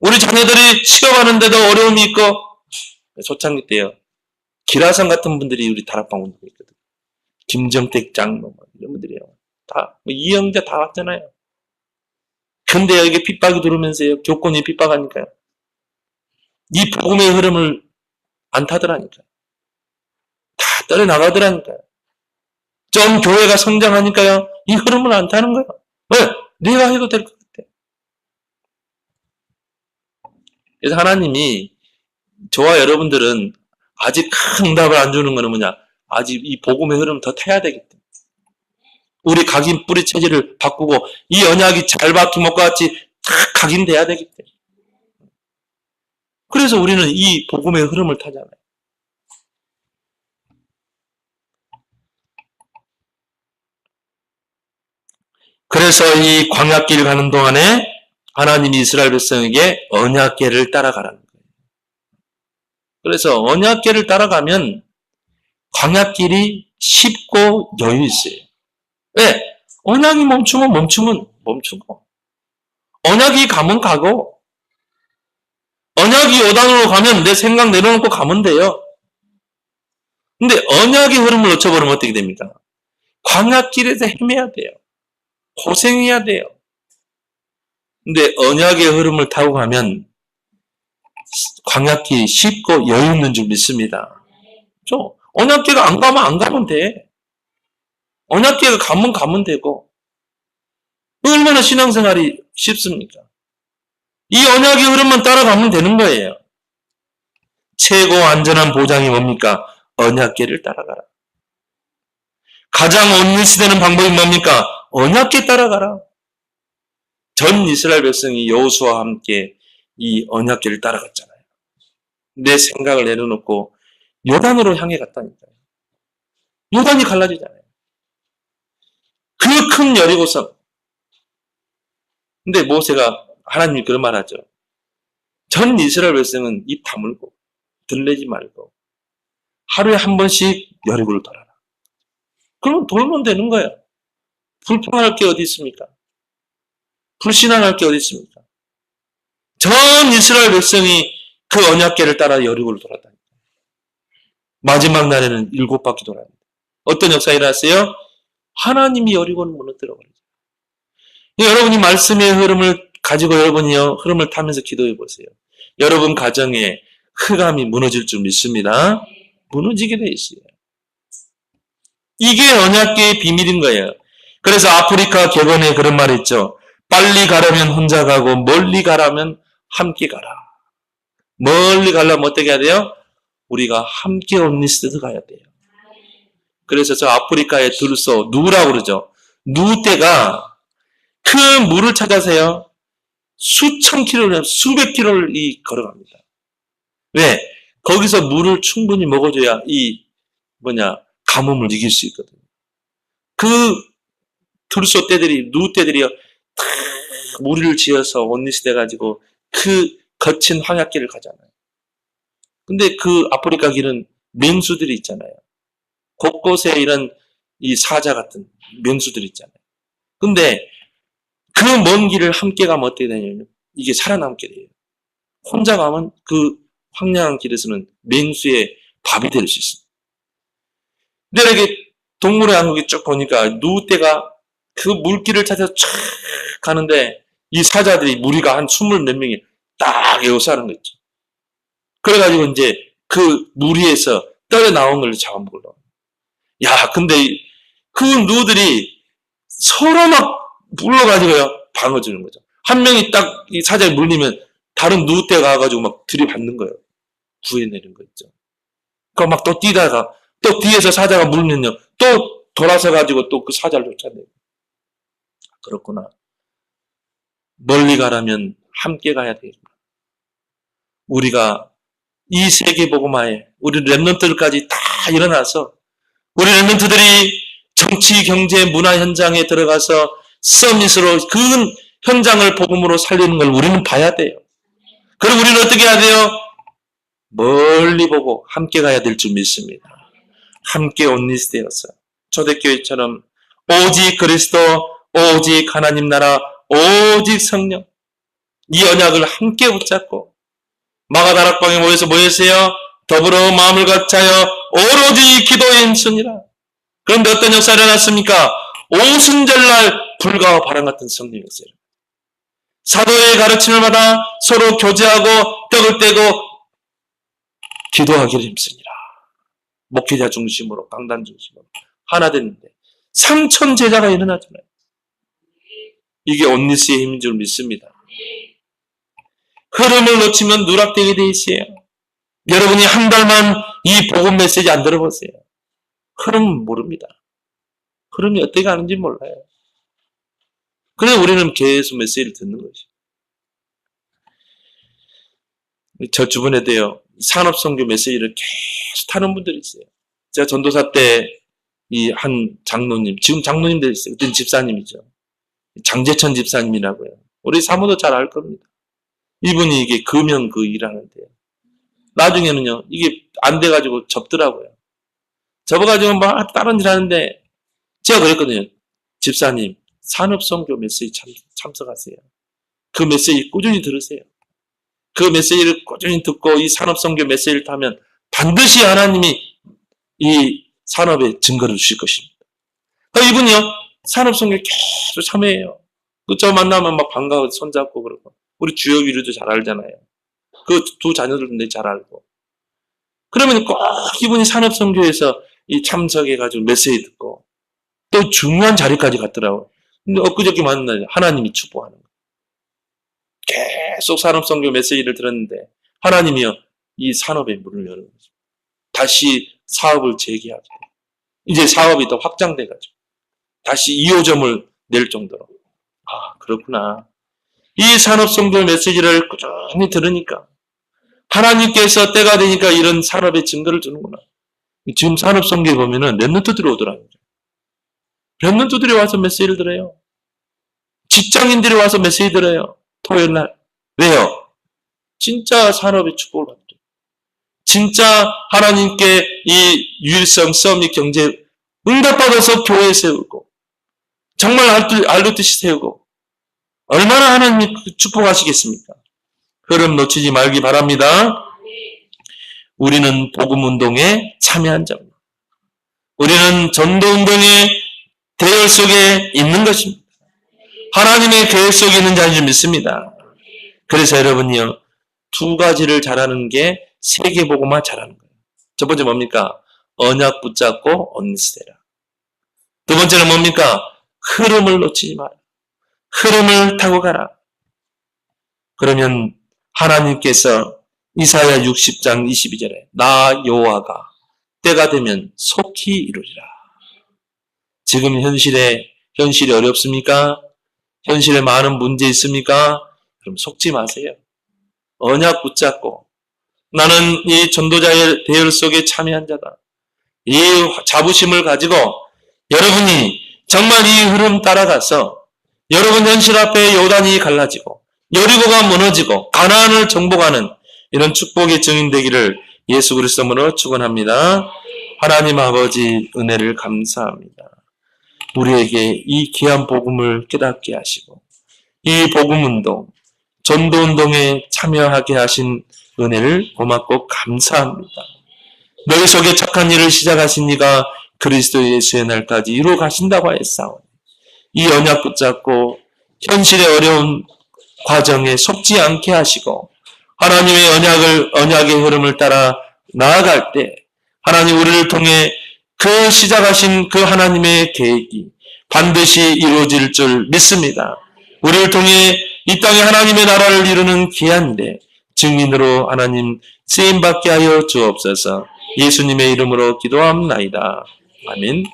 우리 자녀들이 취업하는데도 어려움이 있고 초창기 때요. 기라성 같은 분들이 우리 다락방 운동에 있거든요. 김정택 장로 이런 분들이요. 다 이영자 다 왔잖아요. 근데 여기 핍박이 들어오면서요. 교권이 핍박하니까요. 이 복음의 흐름을 안 타더라니까요. 다 떨어나가더라니까요. 좀 교회가 성장하니까요. 이 흐름을 안 타는 거예요. 왜? 내가 해도 될 것 같아. 그래서 하나님이 저와 여러분들은 아직 큰 응답을 안 주는 거는 뭐냐? 아직 이 복음의 흐름 더 타야 되기 때문에. 우리 각인 뿌리 체질을 바꾸고 이 언약이 잘 박힌 것과 같이 다 각인돼야 되기 때문에. 그래서 우리는 이 복음의 흐름을 타잖아요. 그래서 이 광야길 가는 동안에 하나님이 이스라엘 백성에게 언약궤를 따라가라는 거예요. 그래서 언약궤를 따라가면 광야길이 쉽고 여유 있어요. 왜? 언약이 멈추면 멈추고 언약이 가면 가고 언약이 요단으로 가면 내 생각 내려놓고 가면 돼요. 근데 언약의 흐름을 놓쳐버리면 어떻게 됩니까? 광야길에서 헤매야 돼요. 고생해야 돼요. 근데 언약의 흐름을 타고 가면 광야길이 쉽고 여유 있는 줄 믿습니다. 언약궤가 안 가면 돼. 언약궤가 가면 되고 얼마나 신앙생활이 쉽습니까? 이 언약의 흐름만 따라가면 되는 거예요. 최고 안전한 보장이 뭡니까? 언약궤를 따라가라. 가장 온리시되는 방법이 뭡니까? 언약궤 따라가라. 전 이스라엘 백성이 여호수아와 함께 이 언약궤를 따라갔잖아요. 내 생각을 내려놓고 요단으로 향해 갔다니까요. 요단이 갈라지잖아요. 그 큰 여리고성. 근데 모세가 하나님이 그런 말 하죠. 전 이스라엘 백성은 입 다물고 들레지 말고 하루에 한 번씩 여리고를 돌아라. 그러면 돌면 되는 거예요. 불평할 게 어디 있습니까? 불신앙할 게 어디 있습니까? 전 이스라엘 백성이 그 언약궤를 따라 여리고를 돌았다니까. 마지막 날에는 7바퀴 돌았는데 어떤 역사가 일어났어요? 하나님이 여리고를 무너뜨려 버리죠. 여러분이 말씀의 흐름을 가지고 여러분이요 흐름을 타면서 기도해 보세요. 여러분 가정에 흑암이 무너질 줄 믿습니다. 무너지게 돼 있어요. 이게 언약궤의 비밀인 거예요. 그래서 아프리카 객원에 그런 말이 있죠. 빨리 가려면 혼자 가고 멀리 가려면 함께 가라. 멀리 가려면 어떻게 해야 돼요? 우리가 함께 온리스트 가야 돼요. 그래서 저 아프리카의 들소 누라고 그러죠. 누떼가 그 물을 찾아서요. 수천 킬로를 수백 킬로를 걸어갑니다. 왜? 거기서 물을 충분히 먹어줘야 가뭄을 이길 수 있거든요. 그 들소 떼들이 누떼들이요. 다 무리를 지어서 온리스트 가지고 그 거친 황야길을 가잖아요. 근데 그 아프리카 길은 맹수들이 있잖아요. 곳곳에 이런 이 사자 같은 맹수들이 있잖아요. 근데 그 먼 길을 함께 가면 어떻게 되냐면 이게 살아남게 돼요. 혼자 가면 그 황량한 길에서는 맹수의 밥이 될 수 있습니다. 근데 이렇게 동물의 왕국에 쭉 보니까 누떼가 그 물길을 찾아서 쫙 가는데 이 사자들이 무리가 한 20몇 명이 딱 에워싸는 거 있죠. 그래가지고 이제 그 무리에서 떨어 나온 걸 잡아먹으려고. 야, 근데 그 누들이 서로 막 불러가지고요, 방어주는 거죠. 한 명이 딱 이 사자에 물리면 다른 누떼가 와가지고 막 들이받는 거예요. 구해내는 거 있죠. 그럼 막 또 뛰다가 또 뒤에서 사자가 물면요, 또 돌아서가지고 또 그 사자를 쫓아내고. 그렇구나. 멀리 가라면 함께 가야 되겠구나. 우리가 이 세계복음화에 우리 렘넌트들까지 다 일어나서 우리 렘넌트들이 정치, 경제, 문화 현장에 들어가서 서밋으로 그 현장을 복음으로 살리는 걸 우리는 봐야 돼요. 그리고 우리는 어떻게 해야 돼요? 멀리 보고 함께 가야 될 줄 믿습니다. 함께 온리스되어서 초대교회처럼 오직 그리스도, 오직 하나님 나라, 오직 성령, 이 언약을 함께 붙잡고 마가다락방에 모여서 뭐였어요? 더불어 마음을 같이하여 오로지 기도에 힘쓰니라. 그런데 어떤 역사가 일어났습니까? 오순절날 불과 바람 같은 성령이었어요. 사도의 가르침을 받아 서로 교제하고 떡을 떼고 기도하기를 힘쓰니라. 목회자 중심으로, 강단 중심으로 하나 됐는데 3천 제자가 일어나잖아요. 이게 온리스의 힘인 줄 믿습니다. 흐름을 놓치면 누락되게 돼 있어요. 여러분이 한 달만 이 복음 메시지 안 들어보세요. 흐름 모릅니다. 흐름이 어떻게 가는지 몰라요. 그래서 우리는 계속 메시지를 듣는 것이죠. 저 주변에도요, 산업선교 메시지를 계속 타는 분들이 있어요. 제가 전도사 때 이 한 장로님, 지금 장로님들 있어요. 그때는 집사님이죠. 장재천 집사님이라고요. 우리 사모도 잘 알 겁니다. 이분이 이게 금연 그 일하는데요. 나중에는요, 이게 안 돼가지고 접더라고요. 접어가지고 막 다른 일 하는데, 제가 그랬거든요. 집사님, 산업선교 메시지 참석하세요. 그 메시지 꾸준히 들으세요. 그 메시지를 꾸준히 듣고 이 산업선교 메시지를 타면 반드시 하나님이 이 산업에 증거를 주실 것입니다. 이분이요, 산업선교 계속 참여해요. 저 만나면 막 반가워 손잡고 그러고. 우리 주혁 이루도 잘 알잖아요. 그 두 자녀들도 잘 알고. 그러면 꼭 이분이 산업선교에서 이 참석해가지고 메시지 듣고 또 중요한 자리까지 갔더라고요. 근데 엊그저께 만나요. 하나님이 축복하는 거예요. 계속 산업선교 메시지를 들었는데 하나님이요, 이 산업에 문을 여는 거죠. 다시 사업을 재개하고 이제 사업이 더 확장돼가지고 다시 2호점을 낼 정도로. 아, 그렇구나. 이 산업선교 메시지를 꾸준히 들으니까 하나님께서 때가 되니까 이런 산업의 증거를 주는구나. 지금 산업선교에 보면은 랩런트들이 오더라고요. 랩런트들이 와서 메시지를 들어요. 직장인들이 와서 메시지 들어요. 토요일 날. 왜요? 진짜 산업의 축복을 받죠. 진짜 하나님께 이 유일성, 서밋 경제 응답받아서 교회 세우고 정말 알듯이 세우고 얼마나 하나님이 축복하시겠습니까? 흐름 놓치지 말기 바랍니다. 우리는 복음운동에 참여한 자입니다. 우리는 전도운동의 대열 속에 있는 것입니다. 하나님의 계획 속에 있는 자인 줄 믿습니다. 그래서 여러분이요, 두 가지를 잘하는 게 세계복음화 잘하는 거예요. 첫 번째 뭡니까? 언약 붙잡고 온리스되라. 두 번째는 뭡니까? 흐름을 놓치지 마라. 흐름을 타고 가라. 그러면 하나님께서 이사야 60장 22절에 나 여호와가 때가 되면 속히 이루리라. 지금 현실이 어렵습니까? 현실에 많은 문제 있습니까? 그럼 속지 마세요. 언약 붙잡고 나는 이 전도자의 대열 속에 참여한 자다. 이 자부심을 가지고 여러분이 정말 이 흐름 따라가서 여러분 현실 앞에 요단이 갈라지고 여리고가 무너지고 가나안을 정복하는 이런 축복의 증인 되기를 예수 그리스도로 축원합니다. 하나님 아버지 은혜를 감사합니다. 우리에게 이 귀한 복음을 깨닫게 하시고 이 복음운동, 전도운동에 참여하게 하신 은혜를 고맙고 감사합니다. 너희 속에 착한 일을 시작하신 이가 그리스도 예수의 날까지 이루어 가신다고 하였사오니 이 언약 붙잡고 현실의 어려운 과정에 속지 않게 하시고 하나님의 언약의 흐름을 따라 나아갈 때 하나님 우리를 통해 그 시작하신 그 하나님의 계획이 반드시 이루어질 줄 믿습니다. 우리를 통해 이 땅에 하나님의 나라를 이루는 귀한데 증인으로 하나님 쓰임받게 하여 주옵소서. 예수님의 이름으로 기도합나이다. 아멘.